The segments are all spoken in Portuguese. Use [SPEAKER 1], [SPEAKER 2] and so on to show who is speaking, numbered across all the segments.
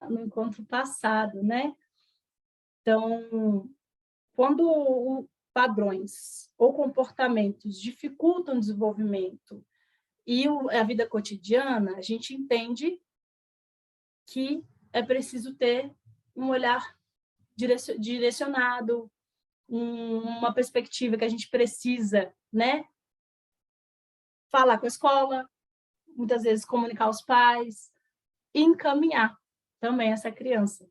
[SPEAKER 1] no encontro passado, né? Então, quando padrões ou comportamentos dificultam o desenvolvimento e a vida cotidiana, a gente entende que é preciso ter um olhar direcionado, uma perspectiva que a gente precisa, né? Falar com a escola, muitas vezes comunicar aos pais, e encaminhar também essa criança.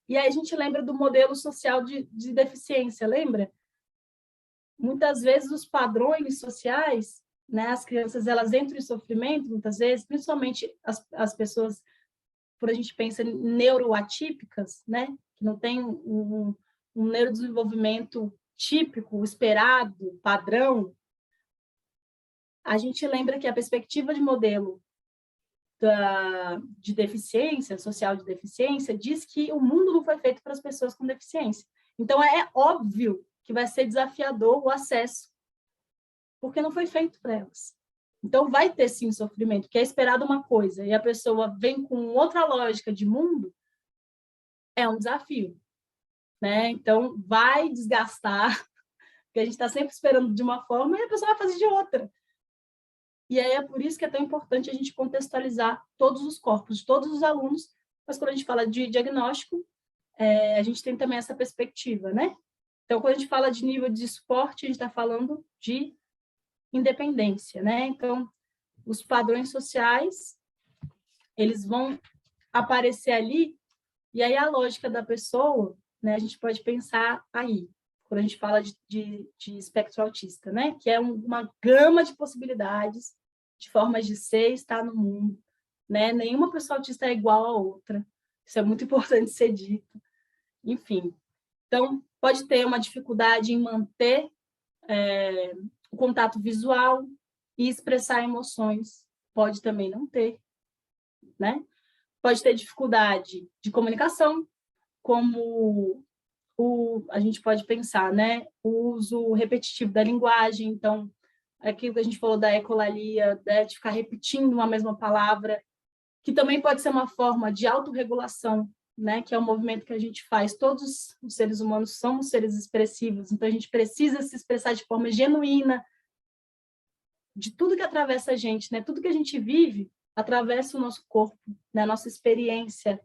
[SPEAKER 1] E aí a gente lembra do modelo social de deficiência, lembra? Muitas vezes os padrões sociais, né, as crianças elas entram em sofrimento, muitas vezes, principalmente as pessoas, por a gente pensa em neuroatípicas, né, que não tem um neurodesenvolvimento típico, esperado, padrão, a gente lembra que a perspectiva de modelo de deficiência, social de deficiência, diz que o mundo não foi feito para as pessoas com deficiência. Então, é óbvio que vai ser desafiador o acesso, porque não foi feito para elas. Então, vai ter, sim, sofrimento, que é esperado uma coisa, e a pessoa vem com outra lógica de mundo, é um desafio, né? Então, vai desgastar, porque a gente está sempre esperando de uma forma e a pessoa vai fazer de outra. E aí é por isso que é tão importante a gente contextualizar todos os corpos, de todos os alunos, mas quando a gente fala de diagnóstico, a gente tem também essa perspectiva, né? Então, quando a gente fala de nível de suporte, a gente está falando de independência, né? Então, os padrões sociais, eles vão aparecer ali, e aí a lógica da pessoa, né? A gente pode pensar aí, quando a gente fala de espectro autista, né? Que é uma gama de possibilidades, de formas de ser e estar no mundo, né? Nenhuma pessoa autista é igual a outra. Isso é muito importante ser dito. Enfim, então, pode ter uma dificuldade em manter o contato visual e expressar emoções. Pode também não ter, né? Pode ter dificuldade de comunicação, como a gente pode pensar, né? O uso repetitivo da linguagem, então, aquilo que a gente falou da ecolalia, né? De ficar repetindo uma mesma palavra, que também pode ser uma forma de autorregulação, né? Que é um movimento que a gente faz. Todos os seres humanos somos seres expressivos, então a gente precisa se expressar de forma genuína, de tudo que atravessa a gente, né? Tudo que a gente vive atravessa o nosso corpo, né? A nossa experiência.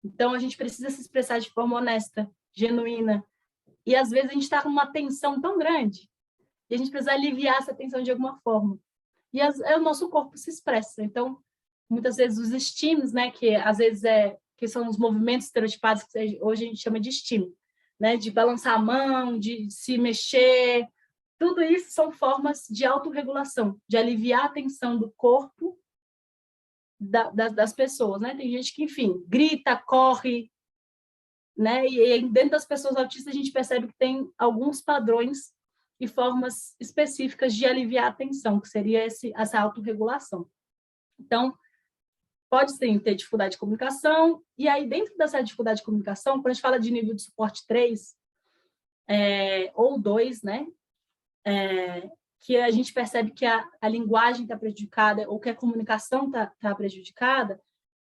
[SPEAKER 1] Então, a gente precisa se expressar de forma honesta, genuína. E, às vezes, a gente está com uma tensão tão grande e a gente precisa aliviar essa tensão de alguma forma. E o nosso corpo se expressa. Então, muitas vezes, os estímulos, né? Que, às vezes, que são os movimentos estereotipados que hoje a gente chama de estímulo, né? De balançar a mão, de se mexer. Tudo isso são formas de autorregulação, de aliviar a tensão do corpo das pessoas, né? Tem gente que, enfim, grita, corre, né? E dentro das pessoas autistas a gente percebe que tem alguns padrões e formas específicas de aliviar a tensão, que seria essa autorregulação. Então, pode sim ter dificuldade de comunicação, e aí dentro dessa dificuldade de comunicação, quando a gente fala de nível de suporte 3, ou 2, né? Que a gente percebe que a linguagem está prejudicada ou que a comunicação está prejudicada,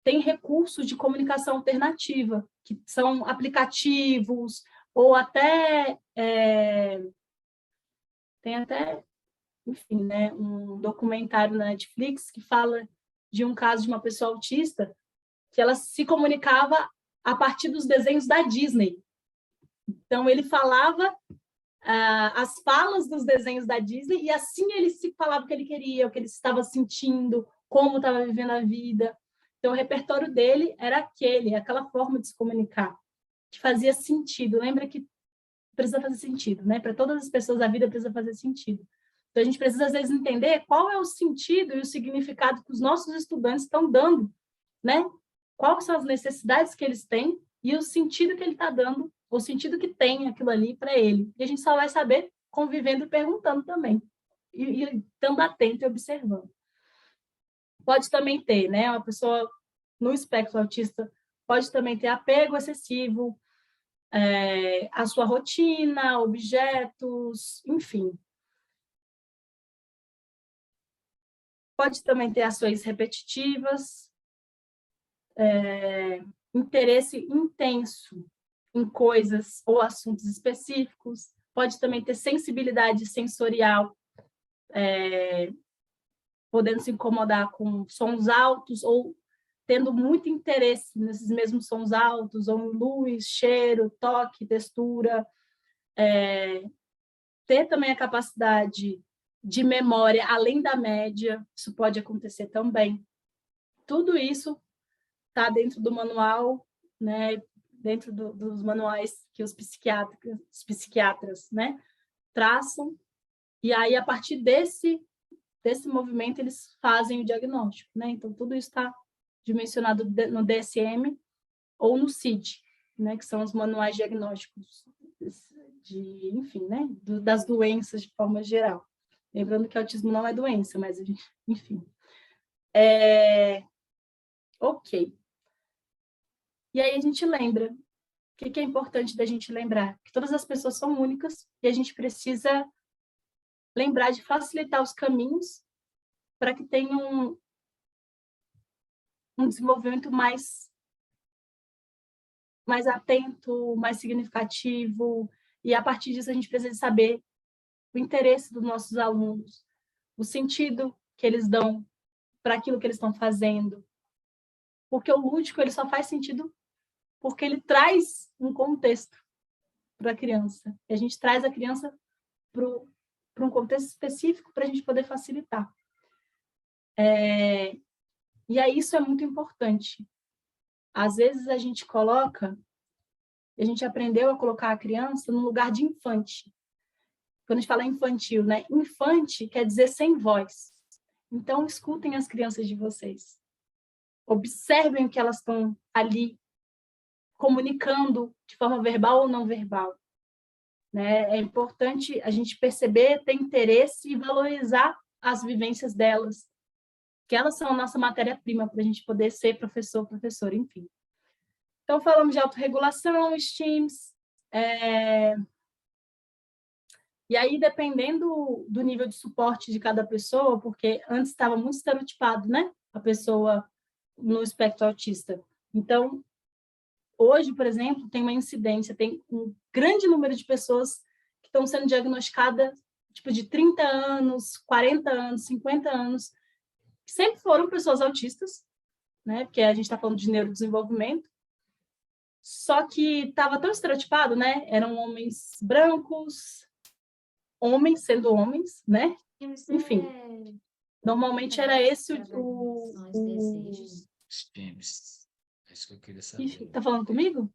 [SPEAKER 1] tem recursos de comunicação alternativa, que são aplicativos, ou até... tem até, enfim, né, um documentário na Netflix que fala de um caso de uma pessoa autista que ela se comunicava a partir dos desenhos da Disney. Então, ele falava as falas dos desenhos da Disney, e assim ele se falava o que ele queria, o que ele estava sentindo, como estava vivendo a vida. Então, o repertório dele era aquela forma de se comunicar, que fazia sentido. Lembra que precisa fazer sentido, né? Para todas as pessoas, a vida precisa fazer sentido. Então, a gente precisa, às vezes, entender qual é o sentido e o significado que os nossos estudantes estão dando, né? Quais são as necessidades que eles têm e o sentido que ele está dando, o sentido que tem aquilo ali para ele. E a gente só vai saber convivendo e perguntando também, e estando atento e observando. Pode também ter, né? Uma pessoa no espectro autista pode também ter apego excessivo à sua rotina, objetos, enfim. Pode também ter ações repetitivas, interesse intenso em coisas ou assuntos específicos, pode também ter sensibilidade sensorial, podendo se incomodar com sons altos ou tendo muito interesse nesses mesmos sons altos, ou em luz, cheiro, toque, textura. Ter também a capacidade de memória além da média, isso pode acontecer também. Tudo isso está dentro do manual, né, dentro dos manuais que os psiquiatras, né, traçam, e aí, a partir desse movimento, eles fazem o diagnóstico, né? Então, tudo isso está dimensionado no DSM ou no CID, né, que são os manuais diagnósticos enfim, né, das doenças de forma geral. Lembrando que autismo não é doença, mas, enfim. Ok. E aí a gente lembra. O que é importante da gente lembrar? Que todas as pessoas são únicas e a gente precisa lembrar de facilitar os caminhos para que tenham um desenvolvimento mais atento, mais significativo, e a partir disso a gente precisa saber o interesse dos nossos alunos, o sentido que eles dão para aquilo que eles estão fazendo, porque o lúdico ele só faz sentido porque ele traz um contexto para a criança, e a gente traz a criança para um contexto específico para a gente poder facilitar. E aí isso é muito importante. Às vezes a gente aprendeu a colocar a criança no lugar de infante. Quando a gente fala infantil, né? Infante quer dizer sem voz. Então, escutem as crianças de vocês. Observem o que elas estão ali comunicando de forma verbal ou não verbal. Né? É importante a gente perceber, ter interesse e valorizar as vivências delas, que elas são a nossa matéria-prima para a gente poder ser professor, professora, enfim. Então, falamos de autorregulação, STEAMs, e aí, dependendo do nível de suporte de cada pessoa, porque antes estava muito estereotipado, né? A pessoa no espectro autista. Então, hoje, por exemplo, tem uma incidência, tem um grande número de pessoas que estão sendo diagnosticadas, tipo, de 30 anos, 40 anos, 50 anos, que sempre foram pessoas autistas, né? Porque a gente está falando de neurodesenvolvimento, só que estava tão estereotipado, né? Eram homens brancos, homens sendo homens, né? Enfim, normalmente era esse
[SPEAKER 2] STEAMs. É isso que eu queria saber.
[SPEAKER 1] Tá falando comigo?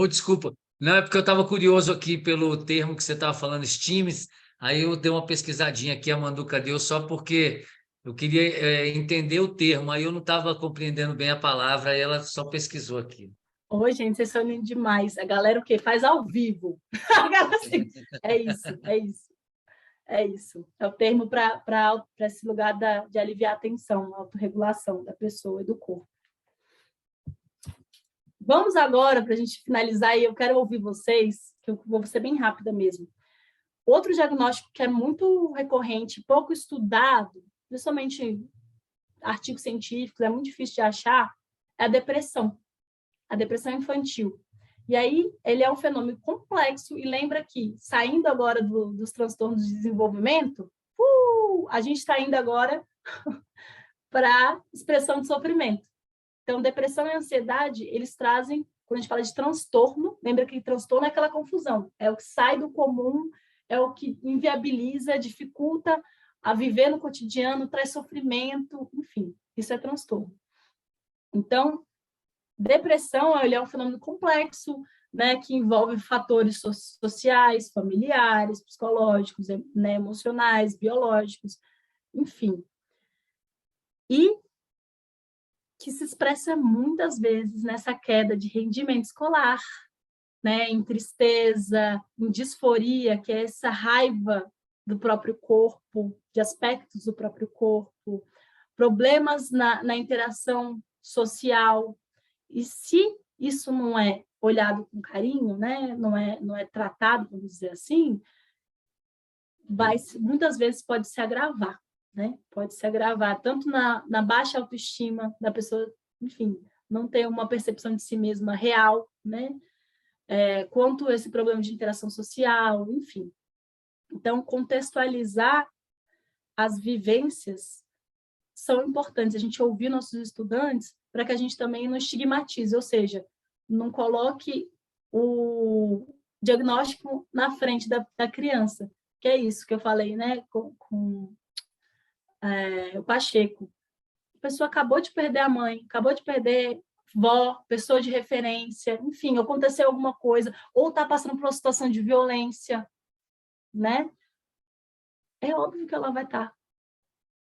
[SPEAKER 2] Desculpa. Não, é porque eu estava curioso aqui pelo termo que você estava falando, STEAMs, aí eu dei uma pesquisadinha aqui, a Manduca deu, só porque eu queria entender o termo, aí eu não estava compreendendo bem a palavra, aí ela só pesquisou aqui.
[SPEAKER 1] Oi, gente, vocês são lindos demais. A galera o quê? Faz ao vivo. Assim, é isso. É o termo para esse lugar de aliviar a tensão, a autorregulação da pessoa e do corpo. Vamos agora, para a gente finalizar, e eu quero ouvir vocês, que eu vou ser bem rápida mesmo. Outro diagnóstico que é muito recorrente, pouco estudado, principalmente artigos científicos, é muito difícil de achar, é a depressão infantil. E aí, ele é um fenômeno complexo, e lembra que, saindo agora dos transtornos de desenvolvimento, a gente está indo agora para a expressão de sofrimento. Então, depressão e ansiedade, eles trazem, quando a gente fala de transtorno, lembra que transtorno é aquela confusão, é o que sai do comum, é o que inviabiliza, dificulta a viver no cotidiano, traz sofrimento, enfim, isso é transtorno. Então, depressão, ele é um fenômeno complexo, né, que envolve fatores sociais, familiares, psicológicos, né, emocionais, biológicos, enfim. E que se expressa muitas vezes nessa queda de rendimento escolar, né, em tristeza, em disforia, que é essa raiva do próprio corpo, de aspectos do próprio corpo, problemas na interação social. E se isso não é olhado com carinho, né, não é tratado, vamos dizer assim, muitas vezes pode se agravar, né? Pode se agravar tanto na baixa autoestima da pessoa, enfim, não ter uma percepção de si mesma real, né? Quanto esse problema de interação social, enfim. Então, contextualizar as vivências são importantes. A gente ouvir nossos estudantes para que a gente também não estigmatize, ou seja, não coloque o diagnóstico na frente da criança, que é isso que eu falei, né, com o Pacheco. A pessoa acabou de perder a mãe, acabou de perder vó, pessoa de referência, enfim, aconteceu alguma coisa, ou está passando por uma situação de violência, né? É óbvio que ela vai estar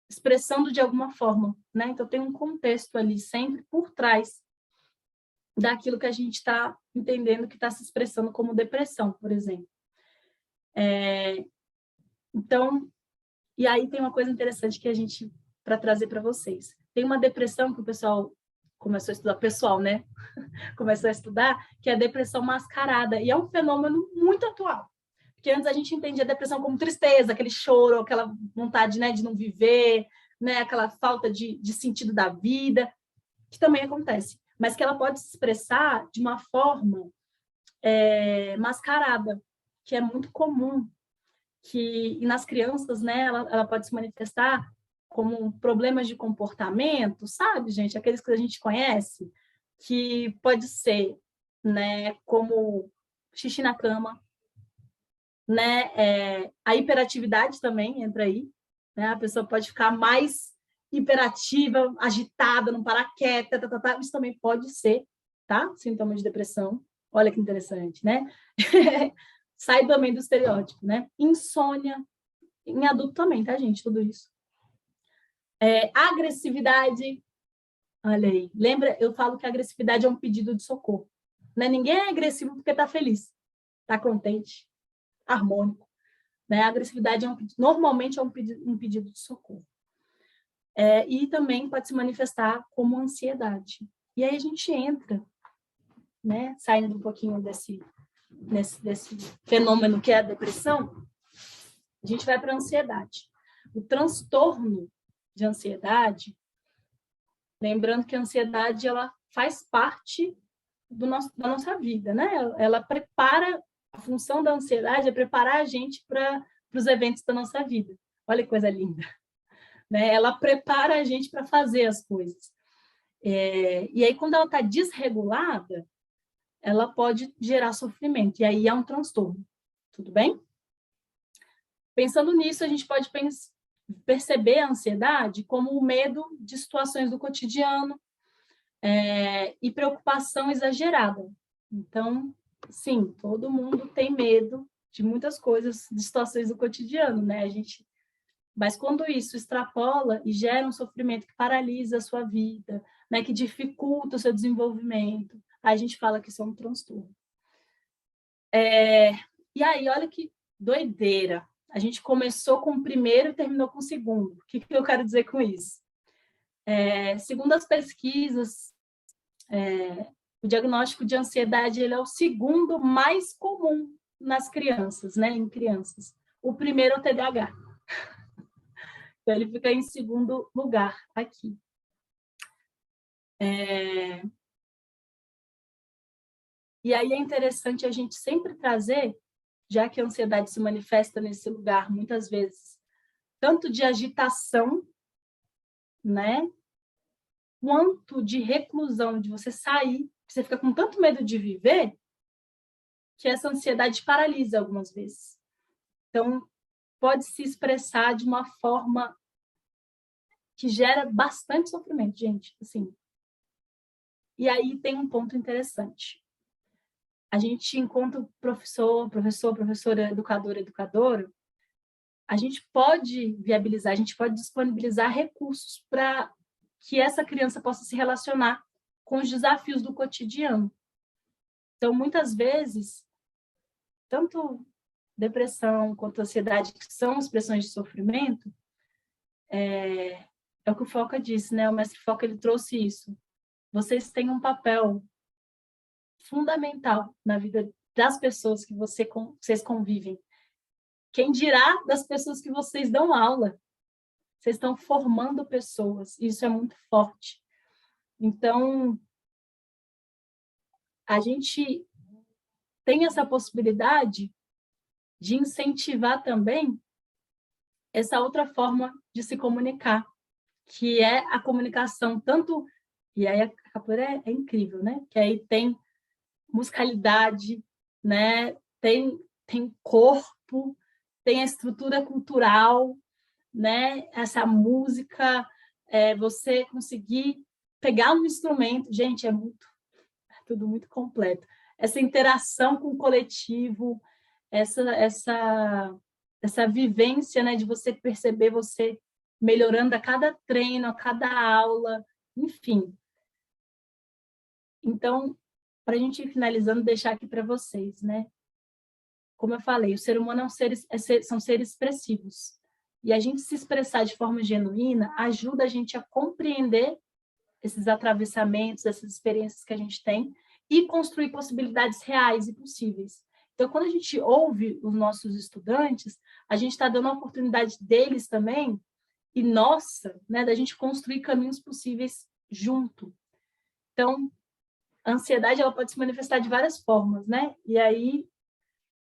[SPEAKER 1] expressando de alguma forma, né? Então tem um contexto ali sempre por trás daquilo que a gente está entendendo que está se expressando como depressão, por exemplo. Então, e aí tem uma coisa interessante que a gente, para trazer para vocês. Tem uma depressão que o pessoal começou a estudar, pessoal, né? Começou a estudar, que é a depressão mascarada, e é um fenômeno muito atual. Porque antes a gente entendia a depressão como tristeza, aquele choro, aquela vontade, né, de não viver, né, aquela falta de sentido da vida, que também acontece, mas que ela pode se expressar de uma forma mascarada, que é muito comum, e nas crianças, né, ela pode se manifestar como problemas de comportamento, sabe, gente? Aqueles que a gente conhece, que pode ser, né, como xixi na cama, né? A hiperatividade também entra aí, né? A pessoa pode ficar mais hiperativa, agitada, não parar quieta, isso também pode ser, tá? Sintoma de depressão. Olha que interessante, né? Sai também do estereótipo, né? Insônia, em adulto também, tá, gente? Tudo isso. Agressividade, olha aí. Lembra, eu falo que a agressividade é um pedido de socorro. Né? Ninguém é agressivo porque tá feliz, tá contente, harmônico. Né? A agressividade normalmente é um pedido de socorro. E também pode se manifestar como ansiedade. E aí a gente entra, né, saindo um pouquinho desse fenômeno que é a depressão, a gente vai para a ansiedade. O transtorno de ansiedade, lembrando que a ansiedade ela faz parte da nossa vida, né? Ela prepara, a função da ansiedade é preparar a gente para os eventos da nossa vida. Olha que coisa linda. Né? Ela prepara a gente para fazer as coisas. E aí, quando ela está desregulada, ela pode gerar sofrimento, e aí é um transtorno. Tudo bem? Pensando nisso, a gente pode perceber a ansiedade como o medo de situações do cotidiano e preocupação exagerada. Então, sim, todo mundo tem medo de muitas coisas, de situações do cotidiano, né? Mas quando isso extrapola e gera um sofrimento que paralisa a sua vida, né, que dificulta o seu desenvolvimento, aí a gente fala que isso é um transtorno. E aí, olha que doideira. A gente começou com o primeiro e terminou com o segundo. O que eu quero dizer com isso? Segundo as pesquisas, o diagnóstico de ansiedade ele é o segundo mais comum nas crianças, né, em crianças. O primeiro é o TDAH. Então, ele fica em segundo lugar aqui. E aí é interessante a gente sempre trazer, já que a ansiedade se manifesta nesse lugar, muitas vezes, tanto de agitação, né, quanto de reclusão, de você sair, você fica com tanto medo de viver, que essa ansiedade paralisa algumas vezes. Então, pode se expressar de uma forma que gera bastante sofrimento, gente, assim. E aí tem um ponto interessante. A gente, enquanto professora, educadora, a gente pode viabilizar, a gente pode disponibilizar recursos para que essa criança possa se relacionar com os desafios do cotidiano. Então, muitas vezes, tanto depressão quanto ansiedade, que são expressões de sofrimento, é o que o Foca disse, né? O mestre Foca, ele trouxe isso. Vocês têm um papel fundamental na vida das pessoas que vocês convivem. Quem dirá das pessoas que vocês dão aula? Vocês estão formando pessoas, isso é muito forte. Então, a gente tem essa possibilidade de incentivar também essa outra forma de se comunicar, que é a comunicação tanto... E aí a capoeira é incrível, né? Que aí tem musicalidade, né? Tem corpo, tem a estrutura cultural, né? Essa música, você conseguir pegar um instrumento, gente, é tudo muito completo. Essa interação com o coletivo, essa vivência, né, de você perceber você melhorando a cada treino, a cada aula, enfim. Então, para a gente ir finalizando, deixar aqui para vocês, né? Como eu falei, o ser humano são seres expressivos. E a gente se expressar de forma genuína ajuda a gente a compreender esses atravessamentos, essas experiências que a gente tem e construir possibilidades reais e possíveis. Então, quando a gente ouve os nossos estudantes, a gente está dando a oportunidade deles também e nossa, né, da gente construir caminhos possíveis junto. Então, a ansiedade ela pode se manifestar de várias formas, né? E aí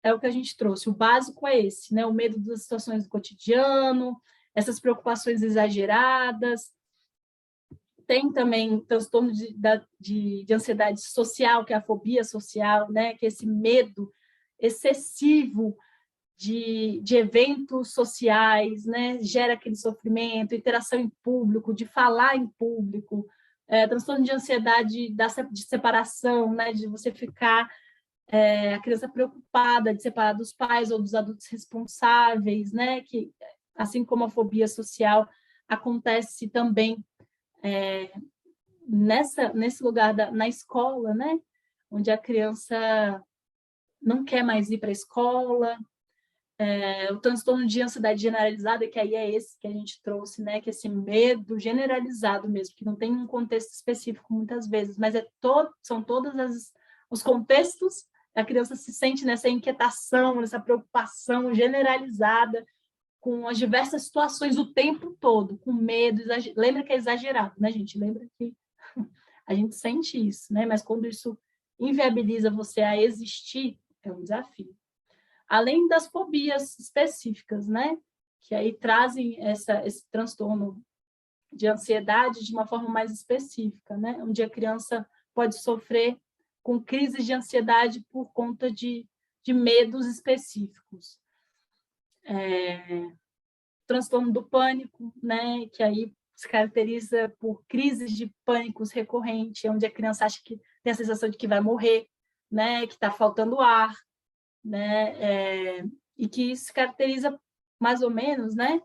[SPEAKER 1] é o que a gente trouxe. O básico é esse, né? O medo das situações do cotidiano, essas preocupações exageradas. Tem também transtorno de ansiedade social, que é a fobia social, né? Que é esse medo excessivo de eventos sociais, né? Gera aquele sofrimento, interação em público, de falar em público, transtorno de ansiedade de separação, né? De você ficar a criança preocupada de separar dos pais ou dos adultos responsáveis, né? Que, assim como a fobia social, acontece também nesse lugar na escola, né? Onde a criança não quer mais ir para a escola, o transtorno de ansiedade generalizada, que aí é esse que a gente trouxe, né? Que é esse medo generalizado mesmo, que não tem um contexto específico muitas vezes, mas são todos os contextos. A criança se sente nessa inquietação, nessa preocupação generalizada com as diversas situações o tempo todo, com medo, lembra que é exagerado, né, gente? Lembra que a gente sente isso, né? Mas quando isso inviabiliza você a existir, é um desafio. Além das fobias específicas, né? Que aí trazem esse transtorno de ansiedade de uma forma mais específica, né? Onde a criança pode sofrer com crises de ansiedade por conta de medos específicos. Transtorno do pânico, né? Que aí se caracteriza por crises de pânicos recorrentes, onde a criança acha que tem a sensação de que vai morrer, né? Que está faltando ar, né? E que se caracteriza mais ou menos, né?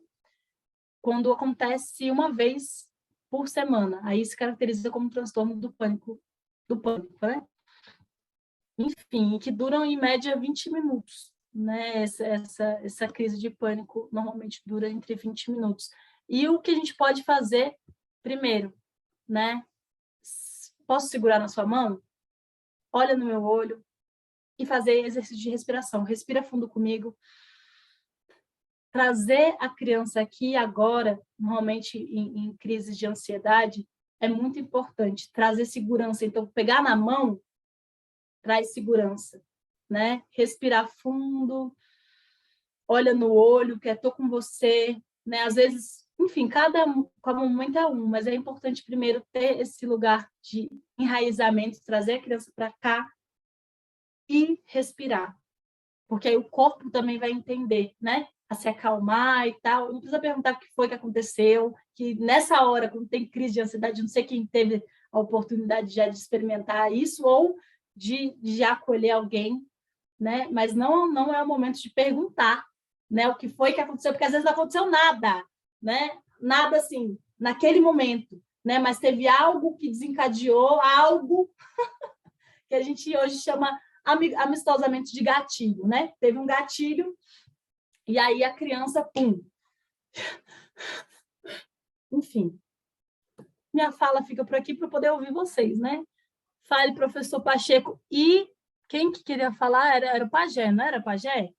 [SPEAKER 1] Quando acontece uma vez por semana, aí se caracteriza como transtorno do pânico, né? Enfim, que duram em média 20 minutos, né? Essa crise de pânico normalmente dura entre 20 minutos. E o que a gente pode fazer primeiro, né? Posso segurar na sua mão? Olha no meu olho e fazer exercício de respiração. Respira fundo comigo. Trazer a criança aqui agora, normalmente em crises de ansiedade, é muito importante. Trazer segurança. Então, pegar na mão traz segurança, né? Respirar fundo, olha no olho, que estou com você, né? Às vezes, enfim, cada momento é um, mas é importante primeiro ter esse lugar de enraizamento, trazer a criança para cá e respirar, porque aí o corpo também vai entender, né? A se acalmar e tal. Não precisa perguntar o que foi que aconteceu, que nessa hora, quando tem crise de ansiedade, não sei quem teve a oportunidade já de experimentar isso ou de acolher alguém, né? Mas não é o momento de perguntar, né? O que foi que aconteceu, porque às vezes não aconteceu nada, né? Nada assim, naquele momento, né? Mas teve algo que desencadeou algo que a gente hoje chama amistosamente de gatilho, né? Teve um gatilho e aí a criança, pum. Enfim, minha fala fica por aqui para eu poder ouvir vocês, né? Fale, professor Pacheco. E quem que queria falar era o Pajé, não era Pajé?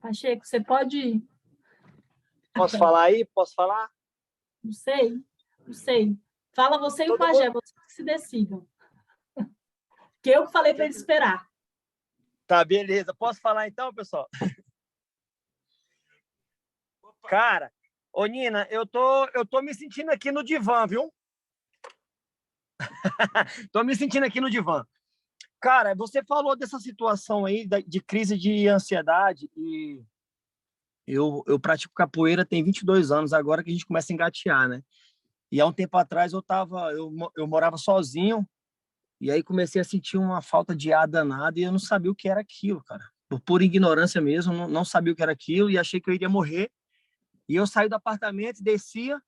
[SPEAKER 1] Pacheco, você pode...
[SPEAKER 3] Posso falar aí? Posso falar?
[SPEAKER 1] Não sei. Fala você e o Pajé, vocês que se decidam. Que eu que falei para ele esperar.
[SPEAKER 3] Tá, beleza. Posso falar então, pessoal? Cara, ô Nina, eu tô me sentindo aqui no divã, viu? Tô me sentindo aqui no divã. Cara, você falou dessa situação aí de crise de ansiedade e eu pratico capoeira tem 22 anos agora que a gente começa a engatear, né? E há um tempo atrás eu morava sozinho e aí comecei a sentir uma falta de ar danada e eu não sabia o que era aquilo, cara. Por pura ignorância mesmo, não sabia o que era aquilo e achei que eu iria morrer. E eu saí do apartamento, descia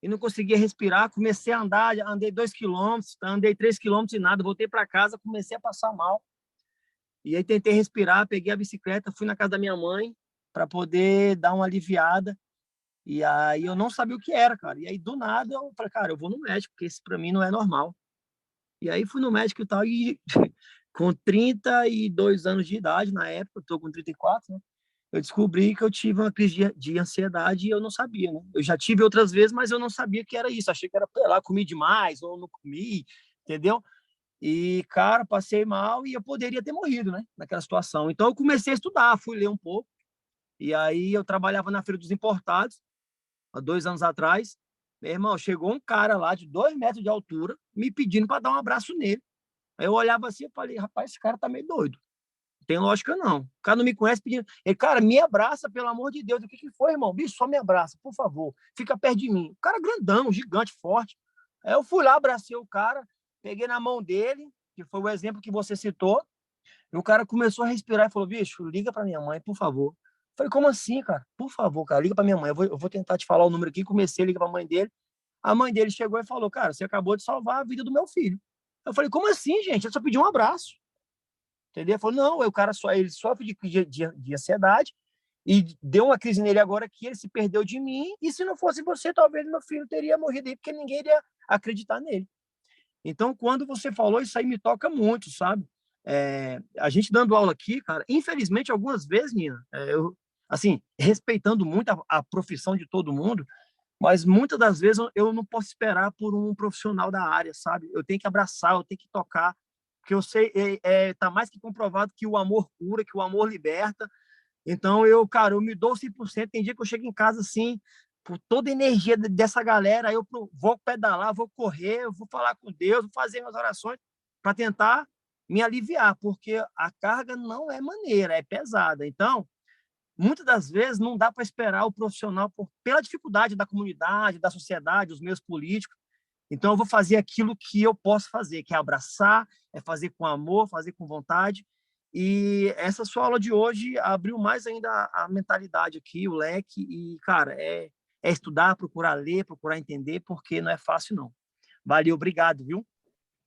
[SPEAKER 3] e não conseguia respirar. Comecei a andar, andei 2 quilômetros, andei 3 quilômetros e nada. Voltei para casa, comecei a passar mal. E aí tentei respirar, peguei a bicicleta, fui na casa da minha mãe para poder dar uma aliviada. E aí eu não sabia o que era, cara. E aí do nada eu falei, cara, eu vou no médico, porque isso para mim não é normal. E aí fui no médico e tal, e com 32 anos de idade, na época, eu tô com 34, né? Eu descobri que eu tive uma crise de ansiedade e eu não sabia, né? Eu já tive outras vezes, mas eu não sabia que era isso. Achei que era, sei lá, comi demais ou não comi, entendeu? E, cara, passei mal e eu poderia ter morrido, né? Naquela situação. Então, eu comecei a estudar, fui ler um pouco. E aí, eu trabalhava na Feira dos Importados, há 2 anos atrás. Meu irmão, chegou um cara lá de 2 metros de altura, me pedindo para dar um abraço nele. Aí eu olhava assim e falei, rapaz, esse cara tá meio doido. Tem lógica, não. O cara não me conhece pedindo. Ele, cara, me abraça, pelo amor de Deus. O que que foi, irmão? Bicho, só me abraça, por favor. Fica perto de mim. O cara grandão, gigante, forte. Aí eu fui lá, abracei o cara, peguei na mão dele, que foi o exemplo que você citou, e o cara começou a respirar e falou, bicho, liga para minha mãe, por favor. Eu falei, como assim, cara? Por favor, cara, liga para minha mãe. Eu vou tentar te falar o número aqui. Comecei a ligar para a mãe dele. A mãe dele chegou e falou, cara, você acabou de salvar a vida do meu filho. Eu falei, como assim, gente? Eu só pedi um abraço. Entendeu? Ele falou, não, o cara ele sofre de ansiedade e deu uma crise nele agora que ele se perdeu de mim e se não fosse você, talvez meu filho teria morrido aí, porque ninguém iria acreditar nele. Então, quando você falou, isso aí me toca muito, sabe? A gente dando aula aqui, cara, infelizmente, algumas vezes, Nina, eu, assim, respeitando muito a profissão de todo mundo, mas muitas das vezes eu não posso esperar por um profissional da área, sabe? Eu tenho que abraçar, eu tenho que tocar, porque eu sei, tá mais que comprovado que o amor cura, que o amor liberta. Então, cara, eu me dou 100%. Tem dia que eu chego em casa, assim, por toda a energia dessa galera, aí eu vou pedalar, vou correr, vou falar com Deus, vou fazer minhas orações para tentar me aliviar, porque a carga não é maneira, é pesada. Então, muitas das vezes não dá para esperar o profissional pela dificuldade da comunidade, da sociedade, dos meios políticos. Então, eu vou fazer aquilo que eu posso fazer, que é abraçar, é fazer com amor, fazer com vontade. E essa sua aula de hoje abriu mais ainda a mentalidade aqui, o leque. E, cara, é estudar, procurar ler, procurar entender, porque não é fácil, não. Valeu, obrigado, viu?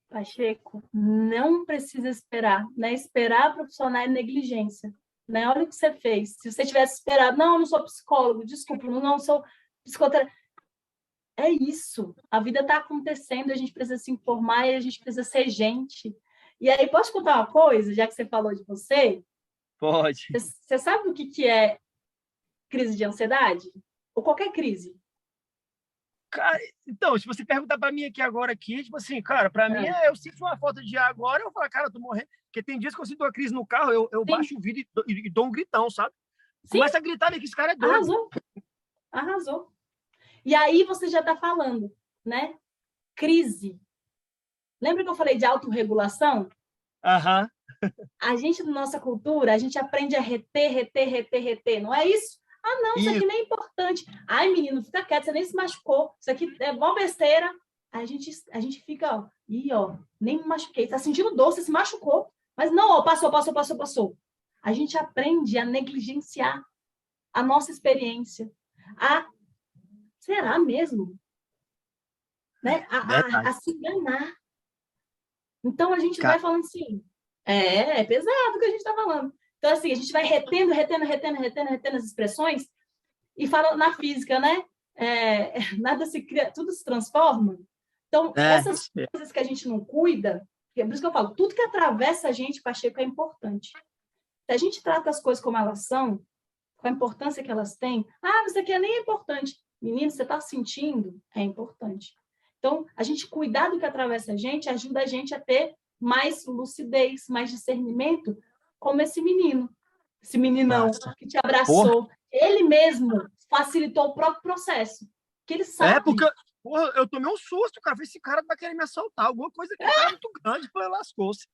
[SPEAKER 1] Pacheco, não precisa esperar. Né? Esperar profissional é negligência. Né? Olha o que você fez. Se você tivesse esperado, não, eu não sou psicólogo, desculpa, não sou psicoterapeuta. É isso. A vida está acontecendo, a gente precisa se informar e a gente precisa ser gente. E aí, posso contar uma coisa, já que você falou de você?
[SPEAKER 3] Pode.
[SPEAKER 1] Você sabe o que é crise de ansiedade? Ou qualquer crise?
[SPEAKER 3] Cara, então, se você perguntar para mim aqui, tipo assim, cara, para mim, eu sinto uma falta de ar agora, eu falo, cara, eu tô morrendo. Porque tem dias que eu sinto uma crise no carro, eu baixo o vidro e dou um gritão, sabe?
[SPEAKER 1] Sim.
[SPEAKER 3] Começa a gritar ali que esse cara é doido.
[SPEAKER 1] Arrasou. E aí você já está falando, né? Crise. Lembra que eu falei de autorregulação?
[SPEAKER 3] Aham.
[SPEAKER 1] A gente, na nossa cultura, a gente aprende a reter, não é isso? Ah, não, isso aqui nem é importante. Ai, menino, fica quieto, você nem se machucou. Isso aqui é mó besteira. A gente fica, ó, nem me machuquei. Tá sentindo dor, você se machucou. Mas não, ó, passou. A gente aprende a negligenciar a nossa experiência. Será mesmo? Né? A se enganar. Então, a gente vai falando assim, é pesado o que a gente está falando. Então, assim, a gente vai retendo as expressões e fala na física, né? Nada se cria, tudo se transforma. Então, essas coisas que a gente não cuida, é por isso que eu falo, tudo que atravessa a gente, Pacheco, é importante. Se a gente trata as coisas como elas são, com a importância que elas têm, isso aqui nem é importante. Menino, você está sentindo? É importante. Então, a gente cuidar do que atravessa a gente ajuda a gente a ter mais lucidez, mais discernimento, como esse menino, esse meninão que te abraçou. Porra. Ele mesmo facilitou o próprio processo, que ele sabe.
[SPEAKER 3] Porque porra, eu tomei um susto, cara. Esse cara vai querer me assaltar, alguma coisa que é muito grande, foi lascou-se.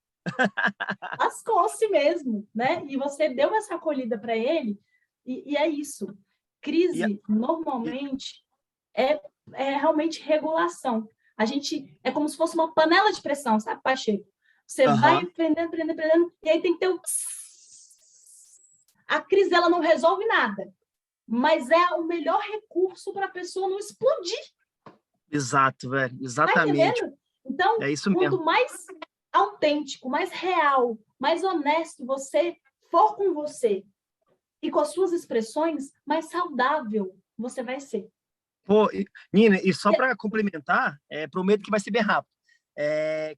[SPEAKER 1] Lascou-se mesmo, né? E você deu essa acolhida para ele, e é isso. Crise, normalmente, é realmente regulação. A gente é como se fosse uma panela de pressão, sabe, Pacheco? Você vai aprendendo, e aí tem que ter o... A crise, ela não resolve nada, mas é o melhor recurso para a pessoa não explodir.
[SPEAKER 3] Exato, velho. Exatamente.
[SPEAKER 1] Tá, então,
[SPEAKER 3] é isso
[SPEAKER 1] quanto
[SPEAKER 3] mesmo.
[SPEAKER 1] mais autêntico, mais real, mais honesto você for com você e com as suas expressões, mais saudável você vai ser.
[SPEAKER 3] Pô, Nina, e só para complementar, prometo que vai ser bem rápido.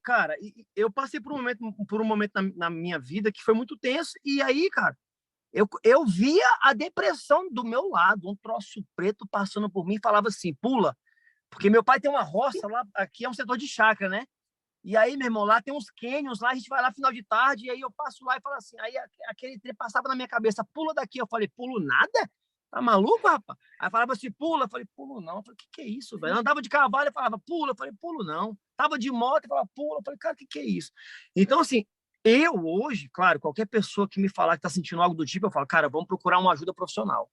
[SPEAKER 3] Cara, eu passei por um momento na minha vida que foi muito tenso, e aí, cara, eu via a depressão do meu lado, um troço preto passando por mim e falava assim, pula, porque meu pai tem uma roça lá, aqui é um setor de chácara, né? E aí, meu irmão, lá tem uns canyons, lá a gente vai lá final de tarde, e aí eu passo lá e falo assim, aí aquele trem passava na minha cabeça, pula daqui. Eu falei, pulo nada? Tá maluco, rapaz? Aí falava assim, pula. Eu falei, pulo não. Eu falei, que é isso, velho? Eu andava de cavalo e falava, pula. Eu falei, pulo não. Tava de moto e falava, pula. Eu falei, cara, que é isso? Então, assim, eu hoje, claro, qualquer pessoa que me falar que tá sentindo algo do tipo, eu falo, cara, vamos procurar uma ajuda profissional.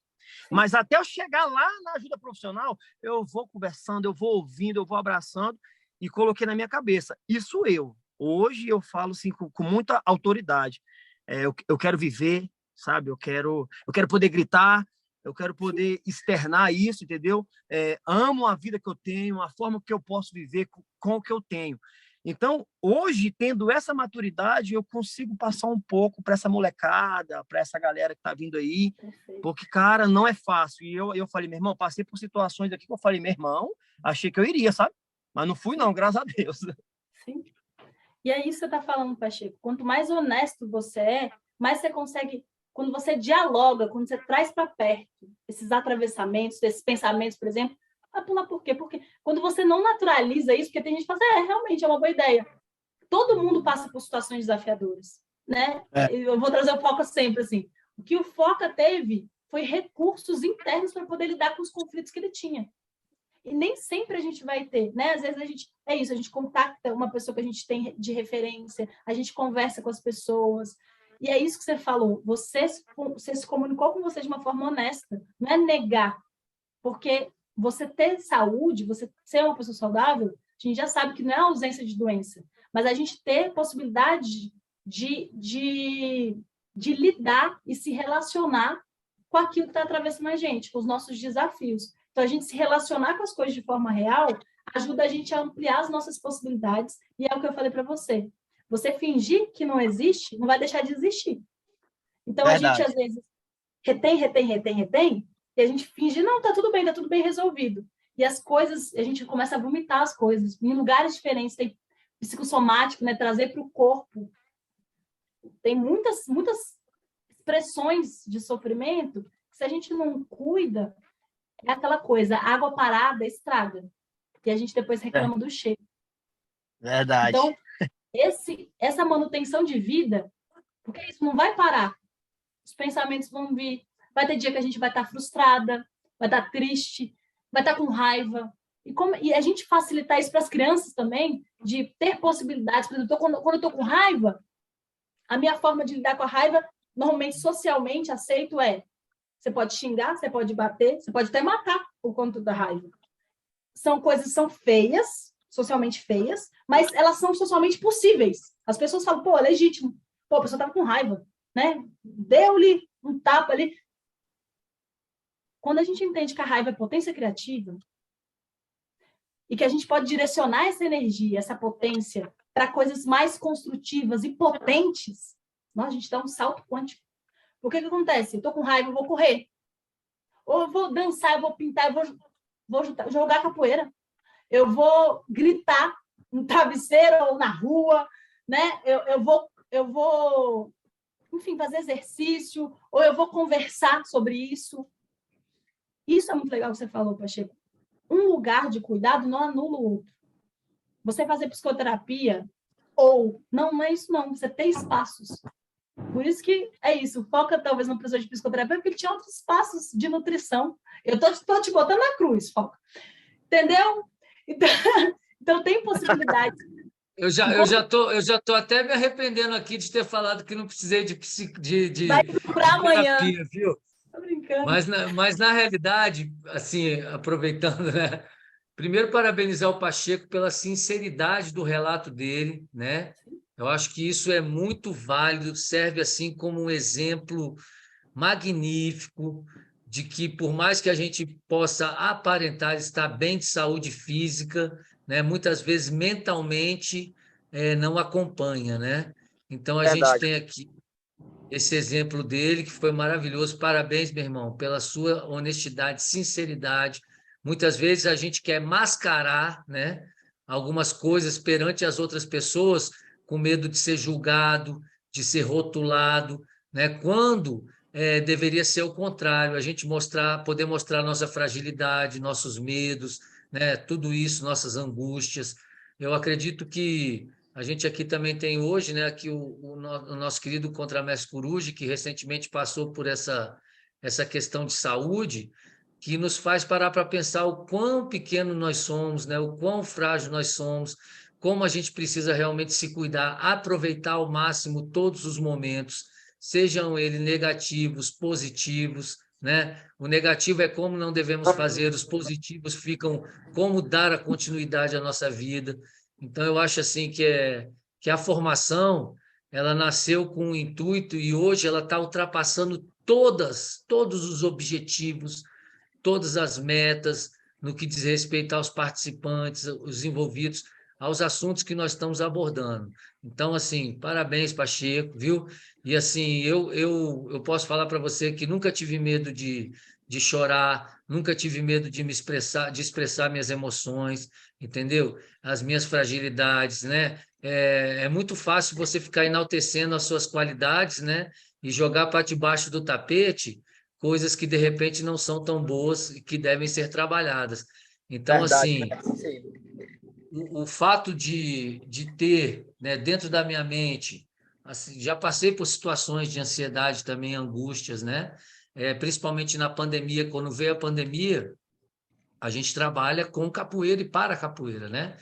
[SPEAKER 3] Mas até eu chegar lá na ajuda profissional, eu vou conversando, eu vou ouvindo, eu vou abraçando, e coloquei na minha cabeça. Isso eu. Hoje eu falo assim, com muita autoridade. Eu quero viver, sabe? Eu quero poder gritar, eu quero poder externar isso, entendeu? Amo a vida que eu tenho, a forma que eu posso viver com o que eu tenho. Então, hoje, tendo essa maturidade, eu consigo passar um pouco para essa molecada, para essa galera que está vindo aí, porque, cara, não é fácil. E eu falei, meu irmão, passei por situações aqui que eu falei, meu irmão, achei que eu iria, sabe? Mas não fui, não, graças a Deus.
[SPEAKER 1] Sim. E aí você está falando, Pacheco, quanto mais honesto você é, mais você consegue, quando você dialoga, quando você traz para perto esses atravessamentos, esses pensamentos, por exemplo, por quê? Porque quando você não naturaliza isso, porque tem gente que fala, realmente é uma boa ideia. Todo mundo passa por situações desafiadoras, né? Eu vou trazer o Foca sempre, assim. O que o Foca teve foi recursos internos para poder lidar com os conflitos que ele tinha. E nem sempre a gente vai ter, né? Às vezes a gente contacta uma pessoa que a gente tem de referência, a gente conversa com as pessoas, e é isso que você falou, você se comunicou com você de uma forma honesta, não é negar, porque você ter saúde, você ser uma pessoa saudável, a gente já sabe que não é ausência de doença, mas a gente ter possibilidade de lidar e se relacionar com aquilo que está atravessando a gente, com os nossos desafios. Então, a gente se relacionar com as coisas de forma real ajuda a gente a ampliar as nossas possibilidades, e é o que eu falei para você. Você fingir que não existe, não vai deixar de existir. Então,
[SPEAKER 3] Verdade.
[SPEAKER 1] A gente, às vezes, retém, e a gente finge, não, tá tudo bem resolvido. E as coisas, a gente começa a vomitar as coisas. Em lugares diferentes, tem psicossomático, né? Trazer para o corpo. Tem muitas expressões de sofrimento que, se a gente não cuida, é aquela coisa, água parada estraga. E a gente depois reclama do cheiro.
[SPEAKER 3] Verdade.
[SPEAKER 1] Então, essa manutenção de vida, porque isso não vai parar. Os pensamentos vão vir. Vai ter dia que a gente vai estar frustrada, vai estar triste, vai estar com raiva. E a gente facilitar isso para as crianças também, de ter possibilidades. Por exemplo, quando eu estou com raiva, a minha forma de lidar com a raiva, normalmente, socialmente, aceito você pode xingar, você pode bater, você pode até matar por conta da raiva. São coisas que são feias, socialmente feias, mas elas são socialmente possíveis. As pessoas falam, pô, é legítimo. Pô, a pessoa estava com raiva, né? Deu-lhe um tapa ali. Quando a gente entende que a raiva é potência criativa e que a gente pode direcionar essa energia, essa potência, para coisas mais construtivas e potentes, a gente dá um salto quântico. O que acontece? Eu estou com raiva, eu vou correr. Ou eu vou dançar, eu vou pintar, eu vou jogar capoeira. Eu vou gritar no travesseiro ou na rua, né? Eu vou, enfim, fazer exercício, ou eu vou conversar sobre isso. Isso é muito legal que você falou, Pacheco. Um lugar de cuidado não anula o outro. você fazer psicoterapia, ou, não é isso não, você tem espaços. Por isso que é isso, Foca talvez não precisou de psicoterapia, porque ele tinha outros espaços de nutrição. Eu tô te botando na cruz, Foca. Entendeu? Então, então tem possibilidade.
[SPEAKER 2] Eu já tô até me arrependendo aqui de ter falado que não precisei
[SPEAKER 1] Vai
[SPEAKER 2] de
[SPEAKER 1] procurar amanhã.
[SPEAKER 2] terapia, viu?
[SPEAKER 1] Tô brincando.
[SPEAKER 2] Mas na realidade, assim, aproveitando, né? Primeiro, parabenizar o Pacheco pela sinceridade do relato dele, né? Eu acho que isso é muito válido, serve assim como um exemplo magnífico de que, por mais que a gente possa aparentar estar bem de saúde física, né, muitas vezes mentalmente não acompanha, né? Então a gente
[SPEAKER 3] Verdade.
[SPEAKER 2] tem aqui esse exemplo dele que foi maravilhoso. Parabéns, meu irmão, pela sua honestidade, sinceridade. Muitas vezes a gente quer mascarar, né, algumas coisas perante as outras pessoas com medo de ser julgado, de ser rotulado, né? Quando deveria ser o contrário, a gente poder mostrar nossa fragilidade, nossos medos, né? Tudo isso, nossas angústias. Eu acredito que a gente aqui também tem hoje, né, aqui o nosso querido contramestre Coruja, que recentemente passou por essa questão de saúde, que nos faz parar para pensar o quão pequeno nós somos, né, o quão frágil nós somos, como a gente precisa realmente se cuidar, aproveitar ao máximo todos os momentos, sejam eles negativos, positivos, né? O negativo é como não devemos fazer, os positivos ficam como dar a continuidade à nossa vida. Então, eu acho assim que a formação ela nasceu com um intuito e hoje ela está ultrapassando todos os objetivos, todas as metas no que diz respeito aos participantes, os envolvidos, aos assuntos que nós estamos abordando. Então, assim, parabéns, Pacheco, viu? E assim, eu posso falar para você que nunca tive medo de chorar, nunca tive medo de me expressar, de expressar minhas emoções, entendeu? As minhas fragilidades, né? É muito fácil você ficar enaltecendo as suas qualidades, né? E jogar para debaixo do tapete coisas que de repente não são tão boas e que devem ser trabalhadas. Então,
[SPEAKER 3] Verdade,
[SPEAKER 2] assim, o fato de ter, né, dentro da minha mente, assim, já passei por situações de ansiedade também, angústias, né? Principalmente na pandemia, quando veio a pandemia, a gente trabalha com capoeira e para capoeira, né?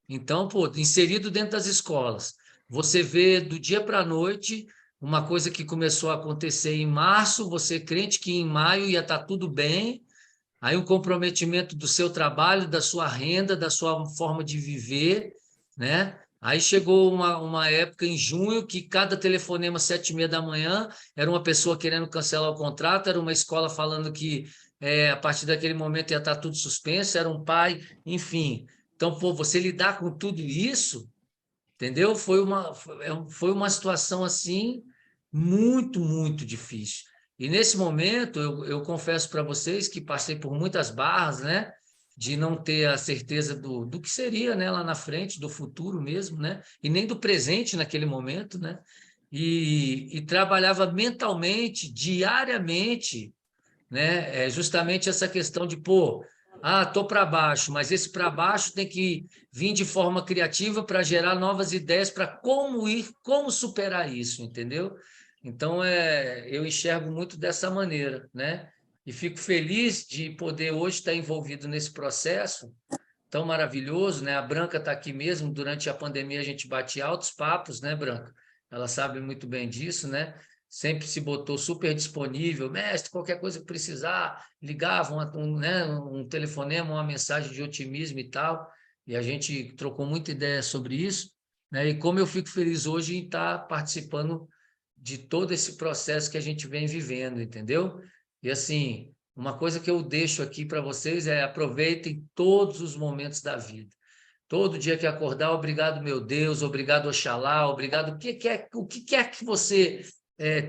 [SPEAKER 2] Então, pô, inserido dentro das escolas, você vê do dia para a noite uma coisa que começou a acontecer em março, você crente que em maio ia estar tudo bem, aí um comprometimento do seu trabalho, da sua renda, da sua forma de viver, né? Aí chegou uma época em junho que cada telefonema 7h30 da manhã era uma pessoa querendo cancelar o contrato, era uma escola falando que a partir daquele momento ia estar tudo suspenso, era um pai, enfim. Então, pô, você lidar com tudo isso, entendeu? Foi uma situação assim muito, muito difícil. E nesse momento, eu confesso para vocês que passei por muitas barras, né? De não ter a certeza do que seria, né, lá na frente, do futuro mesmo, né? E nem do presente naquele momento, né? E trabalhava mentalmente, diariamente, né? É justamente essa questão de, pô, tô para baixo, mas esse para baixo tem que vir de forma criativa para gerar novas ideias para como superar isso, entendeu? Então, eu enxergo muito dessa maneira, né? E fico feliz de poder hoje estar envolvido nesse processo tão maravilhoso, né? A Branca está aqui mesmo, durante a pandemia a gente bate altos papos, né, Branca? Ela sabe muito bem disso, né? Sempre se botou super disponível, mestre, qualquer coisa que precisar, ligava né, um telefonema, uma mensagem de otimismo e tal, e a gente trocou muita ideia sobre isso, né? E como eu fico feliz hoje em estar participando de todo esse processo que a gente vem vivendo, entendeu? E assim, uma coisa que eu deixo aqui para vocês é aproveitem todos os momentos da vida. Todo dia que acordar, obrigado, meu Deus, obrigado, Oxalá, obrigado. O que quer que você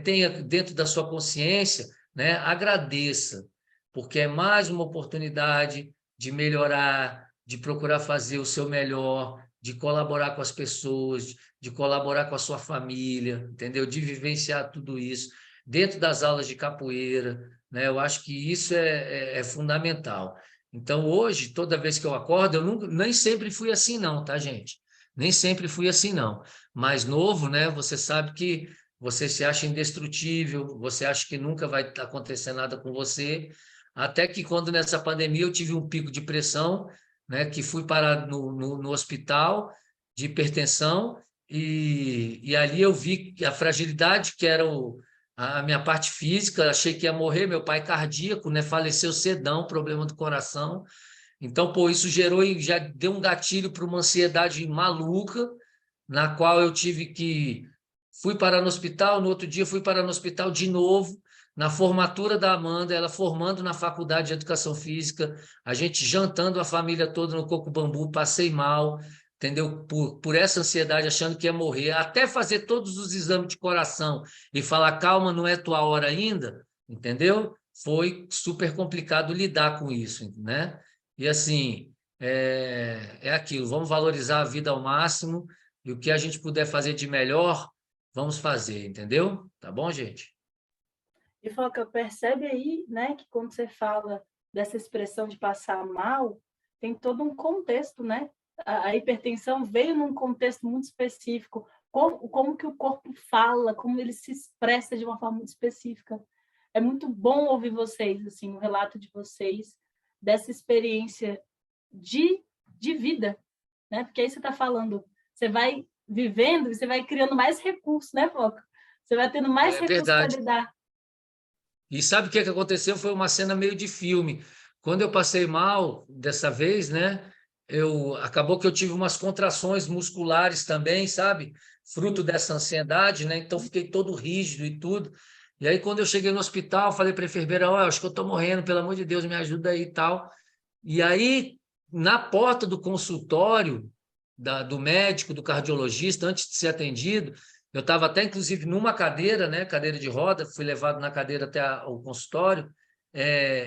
[SPEAKER 2] tenha dentro da sua consciência, né? Agradeça, porque é mais uma oportunidade de melhorar, de procurar fazer o seu melhor, de colaborar com as pessoas, de colaborar com a sua família, entendeu? De vivenciar tudo isso dentro das aulas de capoeira, né? Eu acho que isso é fundamental. Então, hoje, toda vez que eu acordo, eu nunca, nem sempre fui assim, não, tá, gente? Nem sempre fui assim, não. Mais novo, né? Você sabe que você se acha indestrutível, você acha que nunca vai acontecer nada com você. Até que quando nessa pandemia eu tive um pico de pressão, né? Que fui parar no hospital de hipertensão, e ali eu vi a fragilidade que era a minha parte física, achei que ia morrer, meu pai cardíaco, né? Faleceu cedão, problema do coração. Então, pô, isso gerou e já deu um gatilho para uma ansiedade maluca, na qual eu tive que fui parar no hospital, no outro dia fui parar no hospital de novo, na formatura da Amanda, ela formando na faculdade de educação física, a gente jantando a família toda no Coco Bambu, passei mal, entendeu? Por essa ansiedade, achando que ia morrer, até fazer todos os exames de coração e falar, calma, não é tua hora ainda, entendeu? Foi super complicado lidar com isso, né? E assim, é aquilo, vamos valorizar a vida ao máximo e o que a gente puder fazer de melhor, vamos fazer, entendeu? Tá bom, gente?
[SPEAKER 1] E Foca, percebe aí, né, que quando você fala dessa expressão de passar mal, tem todo um contexto, né? A hipertensão veio num contexto muito específico, como que o corpo fala, como ele se expressa de uma forma muito específica. É muito bom ouvir vocês, assim, o relato de vocês, dessa experiência de vida, né? Porque aí você está falando, você vai vivendo e você vai criando mais recursos, né, Foca? Você vai tendo mais
[SPEAKER 2] É
[SPEAKER 1] recursos para
[SPEAKER 2] verdade.
[SPEAKER 1] lidar.
[SPEAKER 2] E sabe o que aconteceu? Foi uma cena meio de filme. Quando eu passei mal dessa vez, né? Acabou que eu tive umas contrações musculares também, sabe? Fruto dessa ansiedade, né? Então fiquei todo rígido e tudo. E aí quando eu cheguei no hospital, falei para a enfermeira, ó, acho que eu estou morrendo, pelo amor de Deus, me ajuda aí e tal. E aí na porta do consultório do médico, do cardiologista, antes de ser atendido, eu estava até, inclusive, numa cadeira, né, cadeira de roda, fui levado na cadeira até o consultório.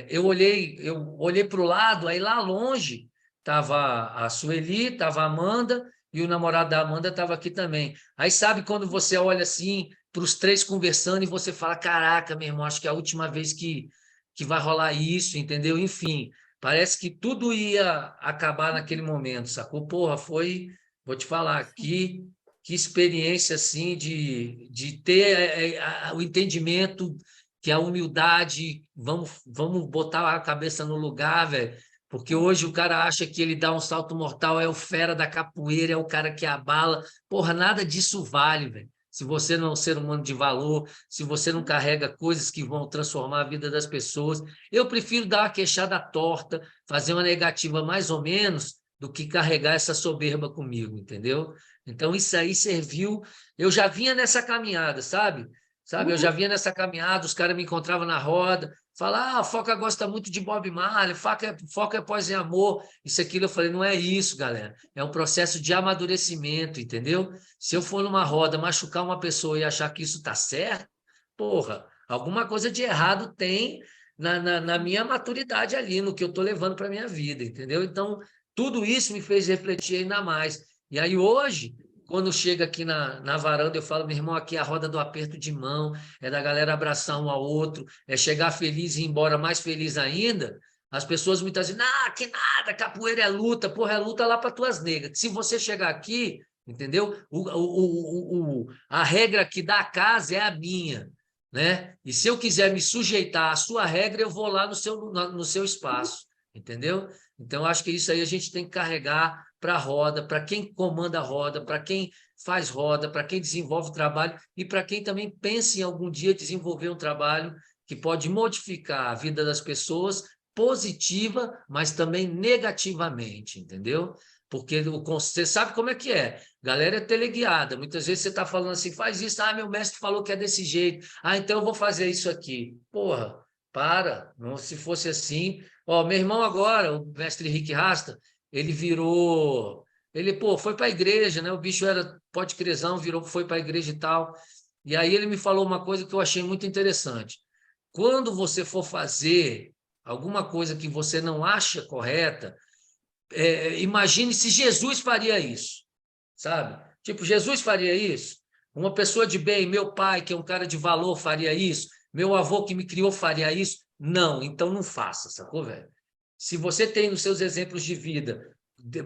[SPEAKER 2] Eu olhei para o lado, aí lá longe estava a Sueli, estava a Amanda, e o namorado da Amanda estava aqui também. Aí sabe quando você olha assim para os três conversando e você fala: caraca, meu irmão, acho que é a última vez que vai rolar isso, entendeu? Enfim, parece que tudo ia acabar naquele momento, sacou? Porra, vou te falar, que experiência assim de ter o entendimento, que a humildade, vamos botar a cabeça no lugar, velho. Porque hoje o cara acha que ele dá um salto mortal, é o fera da capoeira, é o cara que abala. Porra, nada disso vale, velho. Se você não é um ser humano de valor, se você não carrega coisas que vão transformar a vida das pessoas, eu prefiro dar uma queixada torta, fazer uma negativa mais ou menos, do que carregar essa soberba comigo, entendeu? Então, isso aí serviu. Eu já vinha nessa caminhada, sabe? Eu já vinha nessa caminhada, os caras me encontravam na roda, falavam, a Foca gosta muito de Bob Marley, Foca é pós e amor, isso, aquilo. Eu falei, não é isso, galera. É um processo de amadurecimento, entendeu? Se eu for numa roda, machucar uma pessoa e achar que isso está certo, porra, alguma coisa de errado tem na minha maturidade ali, no que eu estou levando para a minha vida, entendeu? Então, tudo isso me fez refletir ainda mais. E aí, hoje, quando chega aqui na varanda, eu falo, meu irmão, aqui é a roda do aperto de mão, é da galera abraçar um ao outro, é chegar feliz e ir embora mais feliz ainda. As pessoas muitas vezes, que nada, capoeira é luta, porra, é luta lá para tuas negras. Se você chegar aqui, entendeu? A regra aqui da casa é a minha, né? E se eu quiser me sujeitar à sua regra, eu vou lá no seu espaço, entendeu? Então, acho que isso aí a gente tem que carregar para a roda, para quem comanda a roda, para quem faz roda, para quem desenvolve o trabalho e para quem também pensa em algum dia desenvolver um trabalho que pode modificar a vida das pessoas positiva, mas também negativamente, entendeu? Porque você sabe como é que é. Galera é teleguiada. Muitas vezes você está falando assim, faz isso, meu mestre falou que é desse jeito. Então eu vou fazer isso aqui. Porra, para. Não, se fosse assim. Ó, meu irmão agora, o mestre Henrique Rasta, ele virou. Ele, pô, foi para a igreja, né? O bicho era pode crezão, foi para a igreja e tal. E aí ele me falou uma coisa que eu achei muito interessante. Quando você for fazer alguma coisa que você não acha correta, imagine se Jesus faria isso, sabe? Tipo, Jesus faria isso? Uma pessoa de bem, meu pai, que é um cara de valor, faria isso? Meu avô que me criou faria isso? Não, então não faça, sacou, velho? Se você tem nos seus exemplos de vida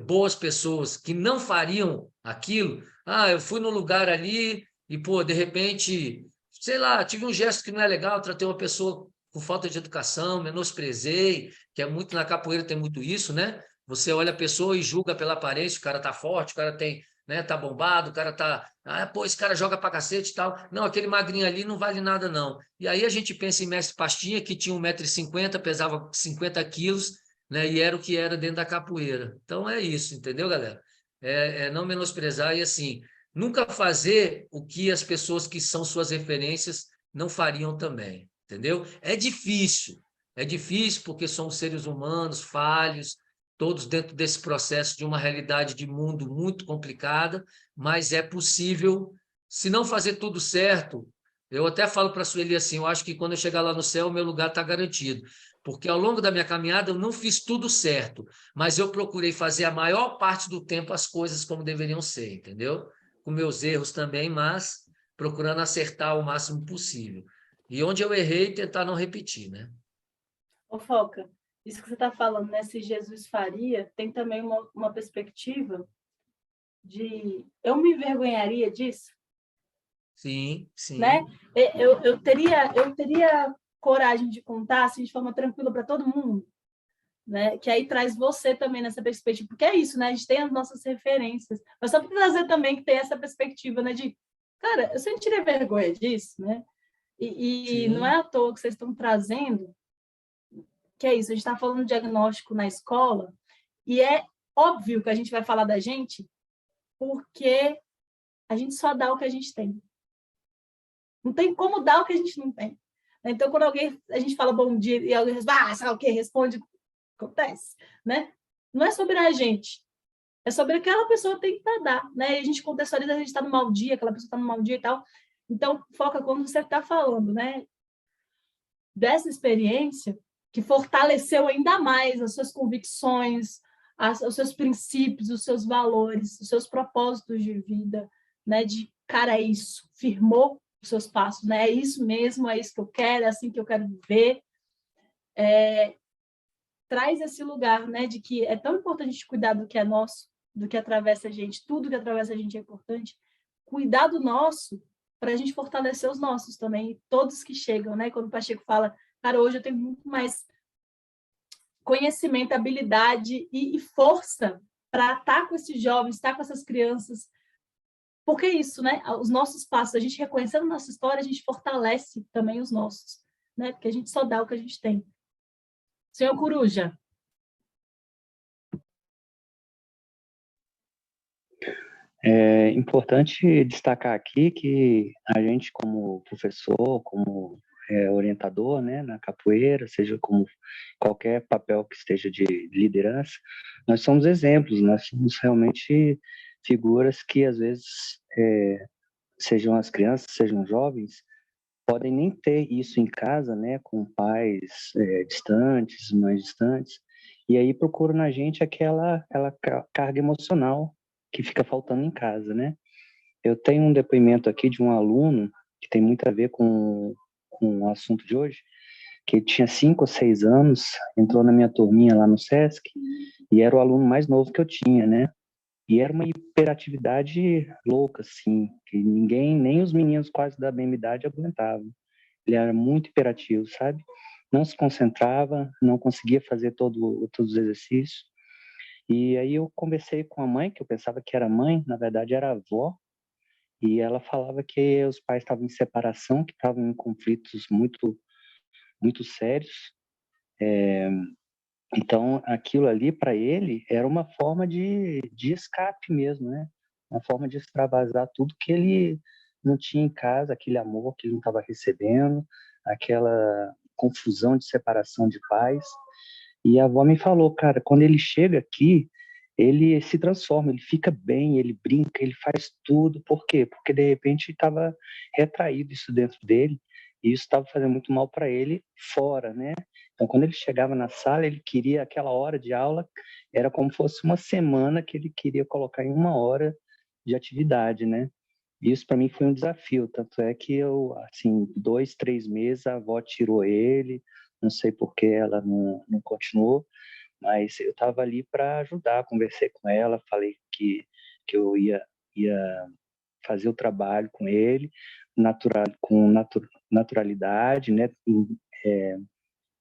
[SPEAKER 2] boas pessoas que não fariam aquilo, eu fui num lugar ali e, pô, de repente, sei lá, tive um gesto que não é legal, tratei uma pessoa com falta de educação, menosprezei, que é muito na capoeira, tem muito isso, né? Você olha a pessoa e julga pela aparência, o cara tá forte, o cara tem, né, tá bombado, o cara tá, pô, esse cara joga pra cacete e tal. Não, aquele magrinho ali não vale nada, não. E aí a gente pensa em Mestre Pastinha, que tinha 1,50 m, pesava 50 quilos, né, e era o que era dentro da capoeira. Então é isso, entendeu, galera? É não menosprezar e, assim, nunca fazer o que as pessoas que são suas referências não fariam também, entendeu? É difícil porque somos seres humanos, falhos, todos dentro desse processo de uma realidade de mundo muito complicada, mas é possível, se não fazer tudo certo. Eu até falo para a Sueli assim, eu acho que quando eu chegar lá no céu, o meu lugar está garantido, porque ao longo da minha caminhada eu não fiz tudo certo, mas eu procurei fazer a maior parte do tempo as coisas como deveriam ser, entendeu? Com meus erros também, mas procurando acertar o máximo possível. E onde eu errei, tentar não repetir, né?
[SPEAKER 1] Ô, Foca, isso que você está falando, né? Se Jesus faria, tem também uma perspectiva de eu me envergonharia disso,
[SPEAKER 2] Sim,
[SPEAKER 1] né?
[SPEAKER 2] sim.
[SPEAKER 1] Eu teria coragem de contar assim, de forma tranquila para todo mundo, né? Que aí traz você também nessa perspectiva, porque é isso, né? A gente tem as nossas referências, mas só para trazer também que tem essa perspectiva, né? De, cara, eu sentiria vergonha disso, né? E não é
[SPEAKER 2] Sim,
[SPEAKER 1] à toa que vocês estão trazendo, que é isso, a gente está falando de diagnóstico na escola, e é óbvio que a gente vai falar da gente porque a gente só dá o que a gente tem. Não tem como dar o que a gente não tem. Então, quando a gente fala bom dia e alguém responde, sabe o quê? Responde, acontece, né? Não é sobre a gente, é sobre aquela pessoa que tem que dar, né? E a gente contextualiza, a gente está no mau dia, aquela pessoa está no mau dia e tal. Então, foca quando você está falando, né? Dessa experiência que fortaleceu ainda mais as suas convicções, os seus princípios, os seus valores, os seus propósitos de vida, né? De, cara, é isso, firmou os seus passos, né? É isso mesmo, é isso que eu quero, é assim que eu quero viver. Traz esse lugar, né? De que é tão importante a gente cuidar do que é nosso, do que atravessa a gente, tudo que atravessa a gente é importante. Cuidar do nosso para a gente fortalecer os nossos também, todos que chegam, né? Quando o Pacheco fala, cara, hoje eu tenho muito mais conhecimento, habilidade e força para estar com esses jovens, estar com essas crianças. Porque é isso, né? Os nossos passos, a gente reconhecendo a nossa história, a gente fortalece também os nossos, né? Porque a gente só dá o que a gente tem. Senhor Coruja.
[SPEAKER 4] É importante destacar aqui que a gente, como professor, como orientador, né, na capoeira, seja como qualquer papel que esteja de liderança, nós somos exemplos, nós somos realmente figuras que às vezes sejam as crianças, sejam jovens, podem nem ter isso em casa, né, com pais distantes, mães distantes, e aí procuram na gente aquela carga emocional que fica faltando em casa, né? Eu tenho um depoimento aqui de um aluno que tem muito a ver com o assunto de hoje, que ele tinha 5 ou 6 anos, entrou na minha turminha lá no SESC, e era o aluno mais novo que eu tinha, né? E era uma hiperatividade louca, assim, que ninguém, nem os meninos quase da mesma idade aguentavam. Ele era muito hiperativo, sabe? Não se concentrava, não conseguia fazer todos os exercícios. E aí eu conversei com a mãe, que eu pensava que era mãe, na verdade era avó, e ela falava que os pais estavam em separação, que estavam em conflitos muito sérios. Então, aquilo ali para ele era uma forma de escape mesmo, né? Uma forma de extravasar tudo que ele não tinha em casa, aquele amor que ele não estava recebendo, aquela confusão de separação de pais. E a avó me falou, cara, quando ele chega aqui, ele se transforma, ele fica bem, ele brinca, ele faz tudo. Por quê? Porque de repente estava retraído isso dentro dele e isso estava fazendo muito mal para ele fora, né? Então, quando ele chegava na sala, ele queria aquela hora de aula, era como se fosse uma semana que ele queria colocar em 1 hora de atividade, né? Isso para mim foi um desafio, tanto é que eu, assim, 2, 3 meses a avó tirou ele, não sei por que ela não continuou, mas eu estava ali para ajudar, conversei com ela, falei que eu ia fazer o trabalho com ele, naturalidade, né?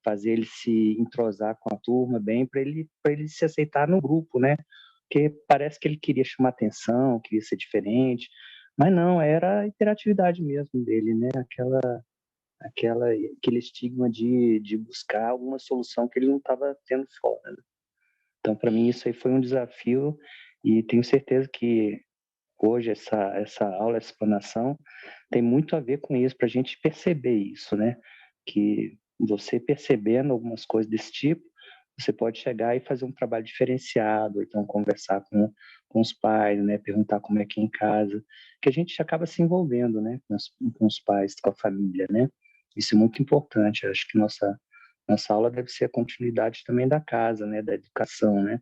[SPEAKER 4] Fazer ele se entrosar com a turma bem, para ele se aceitar no grupo, né? Porque parece que ele queria chamar atenção, queria ser diferente, mas não, era a interatividade mesmo dele, né? Aquele estigma de buscar alguma solução que ele não estava tendo fora, né? Então, para mim, isso aí foi um desafio e tenho certeza que hoje essa aula, essa explanação, tem muito a ver com isso, para a gente perceber isso, né? Que você percebendo algumas coisas desse tipo, você pode chegar e fazer um trabalho diferenciado, ou então conversar com os pais, né? Perguntar como é que é em casa, que a gente acaba se envolvendo, né? Com os pais, com a família, né? Isso é muito importante. Eu acho que nossa aula deve ser a continuidade também da casa, né? Da educação, né?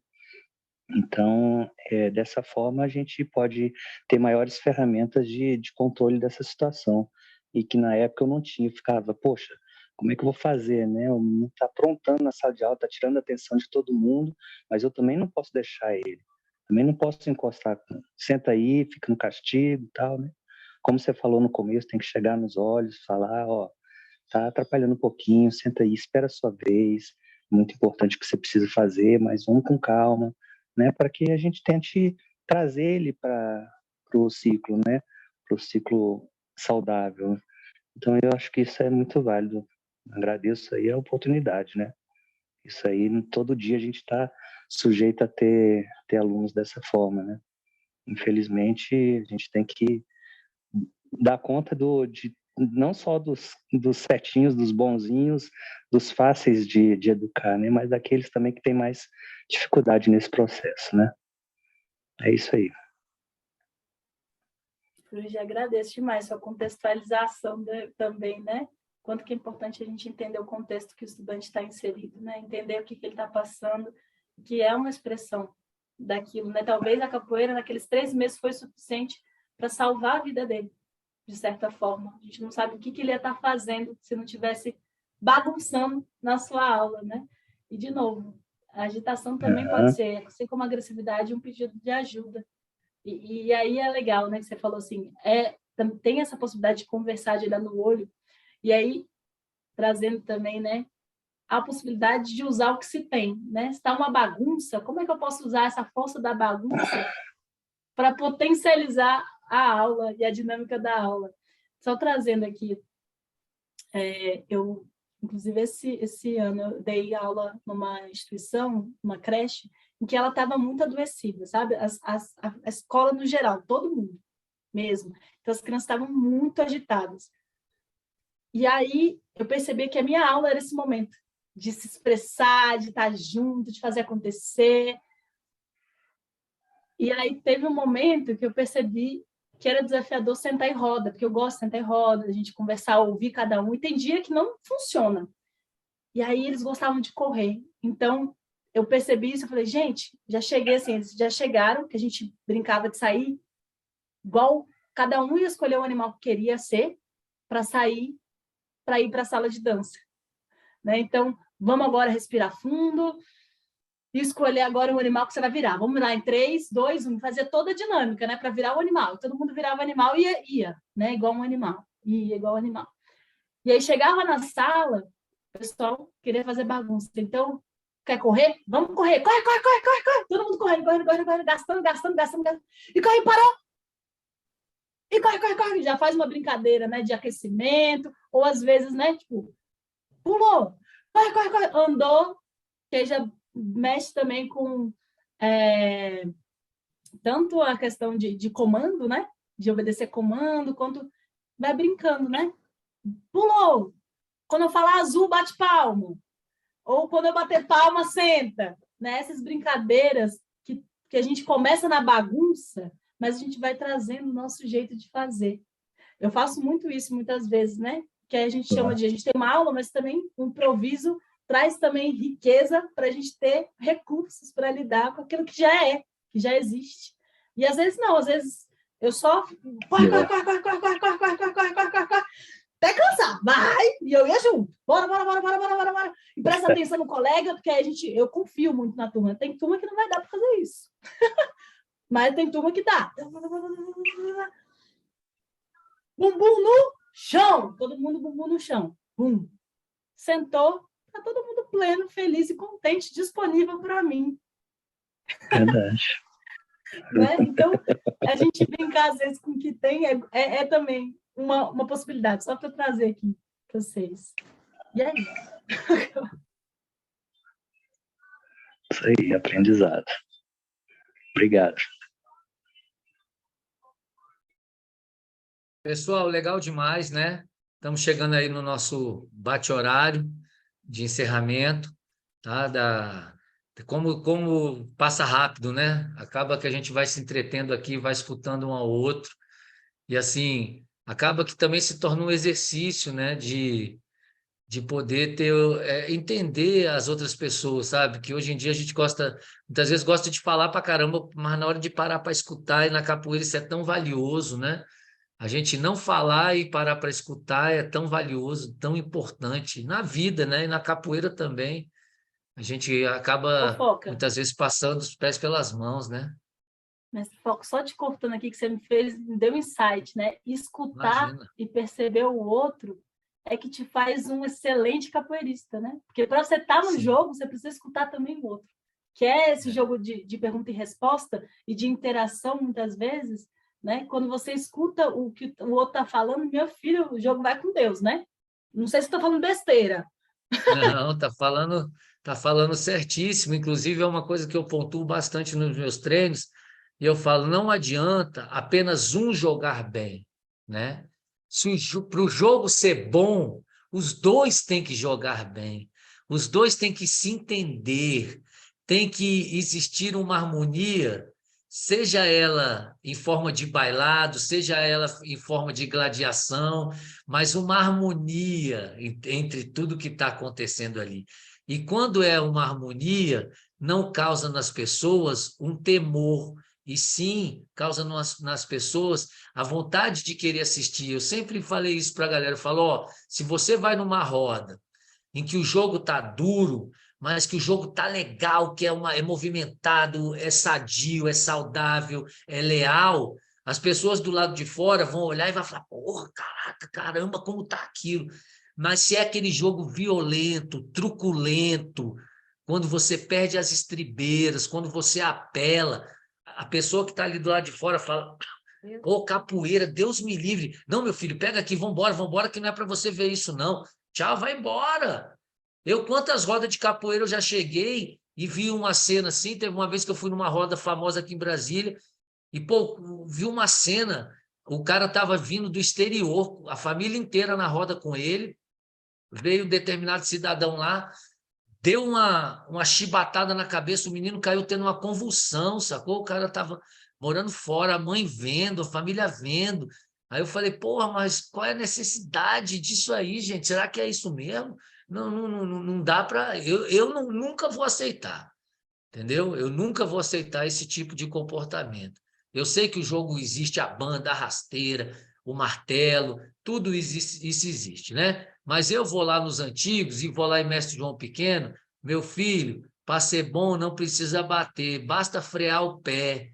[SPEAKER 4] Então, dessa forma, a gente pode ter maiores ferramentas de controle dessa situação. E que na época eu não tinha, eu ficava, poxa, como é que eu vou fazer, né? O menino está aprontando na sala de aula, está tirando a atenção de todo mundo, mas eu também não posso deixar ele. Também não posso encostar, senta aí, fica no castigo e tal, né? Como você falou no começo, tem que chegar nos olhos, falar, ó, tá atrapalhando um pouquinho, senta aí, espera a sua vez, muito importante o que você precisa fazer, mas vamos com calma, né, para que a gente tente trazer ele para o ciclo, né, para o ciclo saudável. Então, eu acho que isso é muito válido. Agradeço aí a oportunidade, né? Isso aí, todo dia a gente está sujeito a ter alunos dessa forma, né? Infelizmente, a gente tem que dar conta não só dos certinhos, dos bonzinhos, dos fáceis de educar, né? Mas daqueles também que têm mais dificuldade nesse processo, né? É isso aí.
[SPEAKER 1] Eu já agradeço demais sua contextualização também, né? Quanto que é importante a gente entender o contexto que o estudante está inserido, né? Entender o que ele está passando, que é uma expressão daquilo, né? Talvez a capoeira, naqueles 3 meses, foi suficiente para salvar a vida dele, de certa forma. A gente não sabe o que ele ia estar fazendo se não tivesse bagunçando na sua aula, né? E, de novo, a agitação também pode ser, assim como a agressividade, um pedido de ajuda. E aí é legal, né? Que você falou assim, tem essa possibilidade de conversar, de olhar no olho, e aí trazendo também, né, a possibilidade de usar o que se tem, né? Se está uma bagunça, como é que eu posso usar essa força da bagunça para potencializar a aula e a dinâmica da aula? Só trazendo aqui, inclusive esse ano eu dei aula numa instituição, uma creche, em que ela estava muito adoecida, sabe? A escola no geral, todo mundo mesmo. Então as crianças estavam muito agitadas. E aí eu percebi que a minha aula era esse momento de se expressar, de estar junto, de fazer acontecer. E aí teve um momento que eu percebi que era desafiador sentar em roda, porque eu gosto de sentar em roda, a gente conversar, ouvir cada um, e tem dia que não funciona. E aí eles gostavam de correr. Então, eu percebi isso, eu falei, gente, já cheguei assim, eles já chegaram, que a gente brincava de sair, igual cada um ia escolher o animal que queria ser, para sair, para ir para a sala de dança. Né? Então, vamos agora respirar fundo, e escolher agora o animal que você vai virar. Vamos virar em 3, 2, 1, fazer toda a dinâmica, né? Para virar o animal. Todo mundo virava o animal e ia, né? Igual um animal. Ia igual um animal. E aí chegava na sala, o pessoal queria fazer bagunça. Então, quer correr? Vamos correr. Corre, corre, corre, corre, corre. Todo mundo correndo, gastando. E corre, parou. E corre, corre, corre. Já faz uma brincadeira, né? De aquecimento. Ou às vezes, né? Tipo, pulou. Corre, corre, corre. Andou. Que já mexe também com tanto a questão de comando, né? De obedecer comando, quanto vai brincando, né? Pulou. Quando eu falar azul, bate palma. Ou quando eu bater palma, senta. Né? Essas brincadeiras que a gente começa na bagunça, mas a gente vai trazendo o nosso jeito de fazer. Eu faço muito isso muitas vezes, né? Que a gente chama de... A gente tem uma aula, mas também um improviso traz também riqueza para a gente ter recursos para lidar com aquilo que já existe. E às vezes não, às vezes eu só corre. até cansar, vai! E eu ia junto. Bora, bora, bora, bora, bora, bora, bora. E presta atenção no colega, porque eu confio muito na turma. Tem turma que não vai dar para fazer isso. Mas tem turma que dá. Bumbum no chão. Todo mundo bumbum no chão. Bum. Sentou, tá todo mundo pleno, feliz e contente, disponível para mim.
[SPEAKER 4] Verdade.
[SPEAKER 1] Né? Então, a gente brincar às vezes com o que tem é também uma possibilidade, só para trazer aqui para vocês. E aí?
[SPEAKER 4] Isso aí, aprendizado. Obrigado.
[SPEAKER 2] Pessoal, legal demais, né? Estamos chegando aí no nosso bate-horário de encerramento, tá? Como passa rápido, né? Acaba que a gente vai se entretendo aqui, vai escutando um ao outro, e assim, acaba que também se torna um exercício, né? De poder entender as outras pessoas, sabe? Que hoje em dia a gente muitas vezes gosta de falar para caramba, mas na hora de parar para escutar, e na capoeira isso é tão valioso, né? A gente não falar e parar para escutar é tão valioso, tão importante na vida, né? E na capoeira também. A gente acaba
[SPEAKER 1] Fofoca.
[SPEAKER 2] muitas vezes passando os pés pelas mãos, né?
[SPEAKER 1] Mas, Foco, só te cortando aqui que você me deu um insight, né? Escutar
[SPEAKER 2] Imagina.
[SPEAKER 1] e perceber o outro é que te faz um excelente capoeirista, né? Porque para você estar no jogo, você precisa escutar também o outro. Que é esse jogo de pergunta e resposta e de interação, muitas vezes, né? Quando você escuta o que o outro está falando, meu filho, o jogo vai com Deus, né? Não sei se estou falando besteira.
[SPEAKER 2] Não, tá falando certíssimo. Inclusive, é uma coisa que eu pontuo bastante nos meus treinos, e eu falo, não adianta apenas um jogar bem, né? Para o jogo ser bom, os dois têm que jogar bem, os dois têm que se entender, tem que existir uma harmonia, seja ela em forma de bailado, seja ela em forma de gladiação, mas uma harmonia entre tudo que está acontecendo ali. E quando é uma harmonia, não causa nas pessoas um temor, e sim causa nas pessoas a vontade de querer assistir. Eu sempre falei isso para a galera, eu falo, ó, se você vai numa roda em que o jogo está duro, mas que o jogo está legal, que é movimentado, é sadio, é saudável, é leal, as pessoas do lado de fora vão olhar e vão falar, porra, caraca, caramba, como tá aquilo. Mas se é aquele jogo violento, truculento, quando você perde as estribeiras, quando você apela, a pessoa que está ali do lado de fora fala, pô, capoeira, Deus me livre. Não, meu filho, pega aqui, vambora, que não é para você ver isso, não. Tchau, vai embora. Quantas rodas de capoeira eu já cheguei e vi uma cena assim, teve uma vez que eu fui numa roda famosa aqui em Brasília, e, pô, vi uma cena, o cara estava vindo do exterior, a família inteira na roda com ele, veio um determinado cidadão lá, deu uma chibatada na cabeça, o menino caiu tendo uma convulsão, sacou? O cara estava morando fora, a mãe vendo, a família vendo. Aí eu falei, porra, mas qual é a necessidade disso aí, gente? Será que é isso mesmo? Não dá para... nunca vou aceitar, entendeu? Eu nunca vou aceitar esse tipo de comportamento. Eu sei que o jogo existe, a banda, a rasteira, o martelo, tudo isso existe, né? Mas eu vou lá nos antigos e vou lá em Mestre João Pequeno, meu filho, para ser bom não precisa bater, basta frear o pé,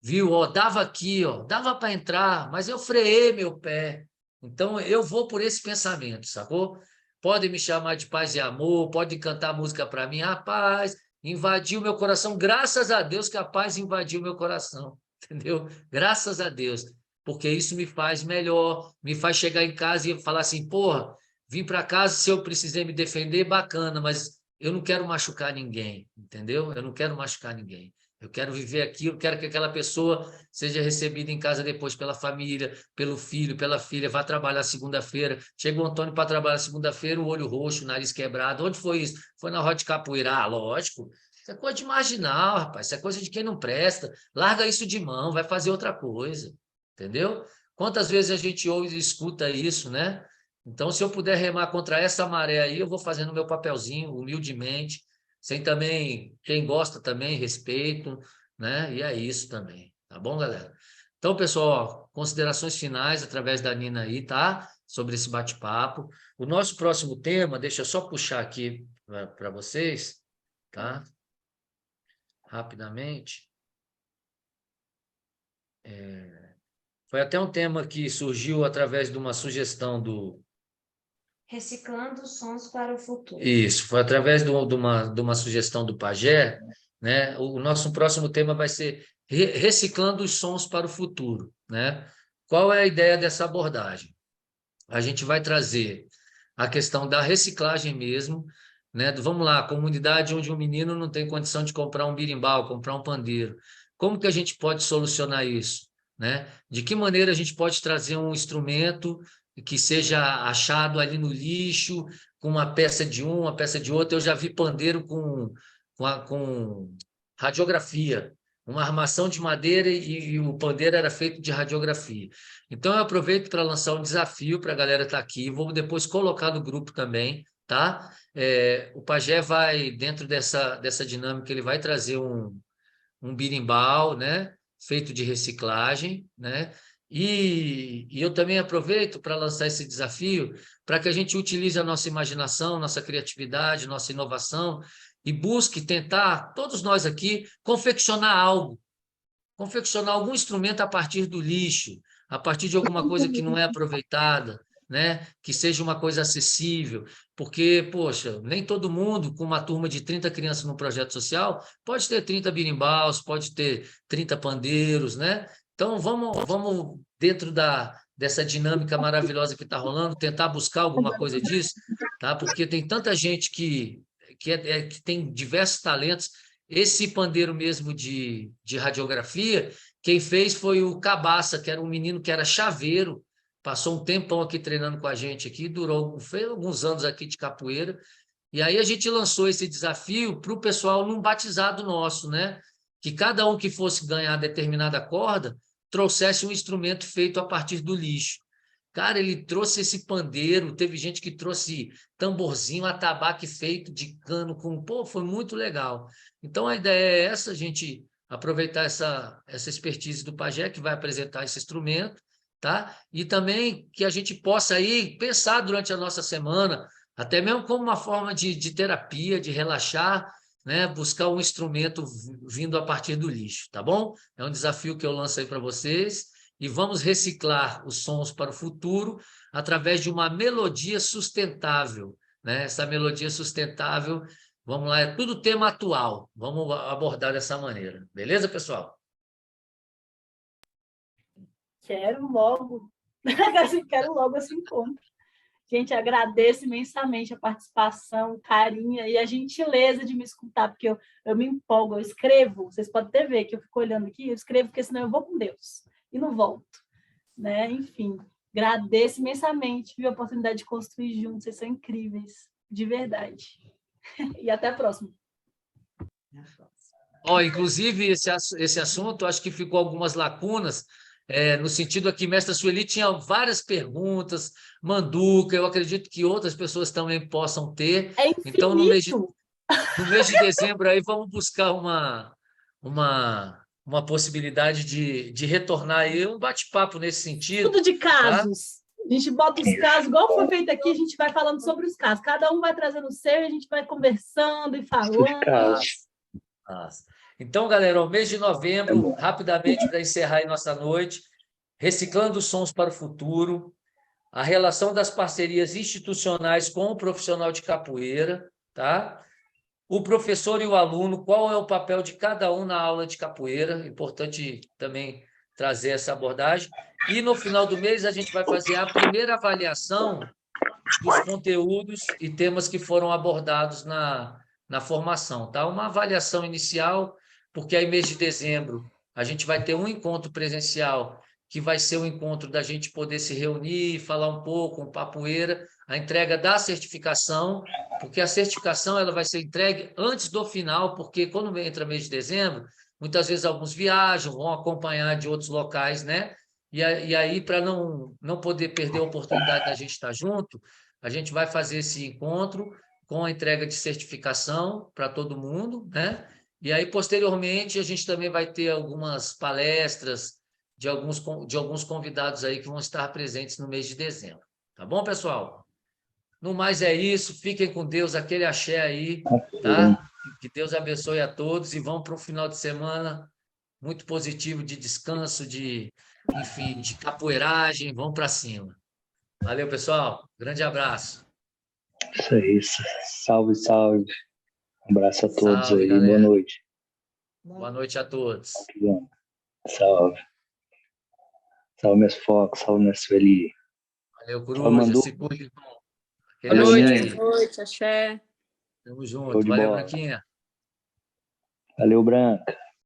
[SPEAKER 2] viu? Ó, dava aqui, ó, dava para entrar, mas eu freiei meu pé. Então eu vou por esse pensamento, sacou? Pode me chamar de paz e amor, pode cantar música para mim, paz invadiu meu coração, graças a Deus que a paz invadiu meu coração, entendeu? Graças a Deus, porque isso me faz melhor, me faz chegar em casa e falar assim, porra, vim para casa, se eu precisei me defender, bacana, mas eu não quero machucar ninguém, entendeu? Eu não quero machucar ninguém. Eu quero viver aquilo, quero que aquela pessoa seja recebida em casa depois pela família, pelo filho, pela filha, vá trabalhar segunda-feira. Chega o Antônio para trabalhar segunda-feira, o olho roxo, o nariz quebrado. Onde foi isso? Foi na roda de capoeira. Ah, lógico. Isso é coisa de marginal, rapaz. Isso é coisa de quem não presta. Larga isso de mão, vai fazer outra coisa. Entendeu? Quantas vezes a gente ouve e escuta isso, né? Então, se eu puder remar contra essa maré aí, eu vou fazendo o meu papelzinho, humildemente, sem também, quem gosta também, respeito, né? E é isso também, tá bom, galera? Então, pessoal, ó, considerações finais através da Nina aí, tá? sobre esse bate-papo. O nosso próximo tema, deixa eu só puxar aqui para vocês, tá? Rapidamente. Foi até um tema que surgiu através de uma sugestão do...
[SPEAKER 5] Reciclando sons para o futuro.
[SPEAKER 2] Isso, foi através de uma sugestão do Pajé, né? O nosso próximo tema vai ser reciclando os sons para o futuro, né? Qual é a ideia dessa abordagem? A gente vai trazer a questão da reciclagem mesmo, né? Vamos lá, comunidade onde um menino não tem condição de comprar um birimbau, comprar um pandeiro. Como que a gente pode solucionar isso, né? De que maneira a gente pode trazer um instrumento que seja achado ali no lixo, com uma peça de um, uma peça de outro? Eu já vi pandeiro com radiografia, uma armação de madeira e o pandeiro era feito de radiografia. Então, eu aproveito para lançar um desafio para a galera estar aqui, vou depois colocar no grupo também, tá? O Pajé vai, dentro dessa dinâmica, ele vai trazer um birimbau, né? Feito de reciclagem, né? E eu também aproveito para lançar esse desafio para que a gente utilize a nossa imaginação, nossa criatividade, nossa inovação e busque tentar, todos nós aqui, confeccionar algum instrumento a partir do lixo, a partir de alguma coisa que não é aproveitada, né? Que seja uma coisa acessível, porque, poxa, nem todo mundo, com uma turma de 30 crianças no projeto social, pode ter 30 birimbaus, pode ter 30 pandeiros, né? Então, vamos dentro dessa dinâmica maravilhosa que está rolando, tentar buscar alguma coisa disso, tá? Porque tem tanta gente que tem diversos talentos. Esse pandeiro mesmo de radiografia, quem fez foi o Cabaça, que era um menino que era chaveiro, passou um tempão aqui treinando com a gente aqui, fez alguns anos aqui de capoeira, e aí a gente lançou esse desafio para o pessoal num batizado nosso, né? Que cada um que fosse ganhar determinada corda trouxesse um instrumento feito a partir do lixo. Cara, ele trouxe esse pandeiro, teve gente que trouxe tamborzinho, atabaque feito de cano com... Pô, foi muito legal. Então, a ideia é essa, a gente aproveitar essa expertise do Pajé, que vai apresentar esse instrumento, tá? E também que a gente possa aí pensar durante a nossa semana, até mesmo como uma forma de terapia, de relaxar, né? Buscar um instrumento vindo a partir do lixo, tá bom? É um desafio que eu lanço aí para vocês. E vamos reciclar os sons para o futuro através de uma melodia sustentável, né? Essa melodia sustentável, vamos lá, é tudo tema atual. Vamos abordar dessa maneira. Beleza, pessoal?
[SPEAKER 1] Quero logo esse encontro. Gente, agradeço imensamente a participação, o carinho e a gentileza de me escutar, porque eu me empolgo, eu escrevo, vocês podem até ver que eu fico olhando aqui, eu escrevo porque senão eu vou com Deus e não volto, né? Enfim, agradeço imensamente, viu, a oportunidade de construir juntos, vocês são incríveis, de verdade. E até a próxima.
[SPEAKER 2] Inclusive, esse assunto, acho que ficou algumas lacunas, no sentido aqui, mestra Sueli tinha várias perguntas, Manduca, eu acredito que outras pessoas também possam ter.
[SPEAKER 1] É infinito.
[SPEAKER 2] Então, no mês de dezembro, aí vamos buscar uma possibilidade de retornar aí, um bate-papo nesse sentido.
[SPEAKER 1] Tudo de casos. Tá? A gente bota os casos, igual foi feito aqui, a gente vai falando sobre os casos. Cada um vai trazendo o seu e a gente vai conversando e falando.
[SPEAKER 2] Nossa. Então, galera, o mês de novembro, rapidamente para encerrar aí nossa noite, reciclando sons para o futuro, a relação das parcerias institucionais com o profissional de capoeira, tá? O professor e o aluno, qual é o papel de cada um na aula de capoeira, importante também trazer essa abordagem. E no final do mês a gente vai fazer a primeira avaliação dos conteúdos e temas que foram abordados na formação, tá? Uma avaliação inicial, porque aí mês de dezembro a gente vai ter um encontro presencial, que vai ser o encontro da gente poder se reunir, falar um pouco, um papoeira, a entrega da certificação, porque a certificação ela vai ser entregue antes do final, porque quando entra mês de dezembro, muitas vezes alguns viajam, vão acompanhar de outros locais, né? E aí, para não poder perder a oportunidade da gente estar junto, a gente vai fazer esse encontro com a entrega de certificação para todo mundo, né? E aí, posteriormente, a gente também vai ter algumas palestras de alguns convidados aí que vão estar presentes no mês de dezembro, Tá bom, pessoal? No mais é isso. Fiquem com Deus, aquele axé aí, tá? Que Deus abençoe a todos e vamos para um final de semana muito positivo de descanso, enfim, de capoeiragem. Vamos para cima. Valeu, pessoal. Grande abraço.
[SPEAKER 4] Isso aí. Salve, salve. Um abraço a todos
[SPEAKER 2] Salve,
[SPEAKER 4] aí.
[SPEAKER 2] galera.
[SPEAKER 4] Boa noite.
[SPEAKER 2] Boa noite a todos.
[SPEAKER 4] Salve. Salve, meus focos. Salve, minha Sueli.
[SPEAKER 2] Valeu,
[SPEAKER 4] Salve,
[SPEAKER 2] Coruja.
[SPEAKER 4] Mandu.
[SPEAKER 2] Se cuide, irmão.
[SPEAKER 6] Boa
[SPEAKER 2] Aquele
[SPEAKER 6] noite,
[SPEAKER 2] axé aí.
[SPEAKER 6] boa noite, axé.
[SPEAKER 2] Tamo
[SPEAKER 4] Show
[SPEAKER 2] junto.
[SPEAKER 4] de
[SPEAKER 2] Valeu,
[SPEAKER 4] bola.
[SPEAKER 2] Branquinha.
[SPEAKER 4] Valeu, Branca.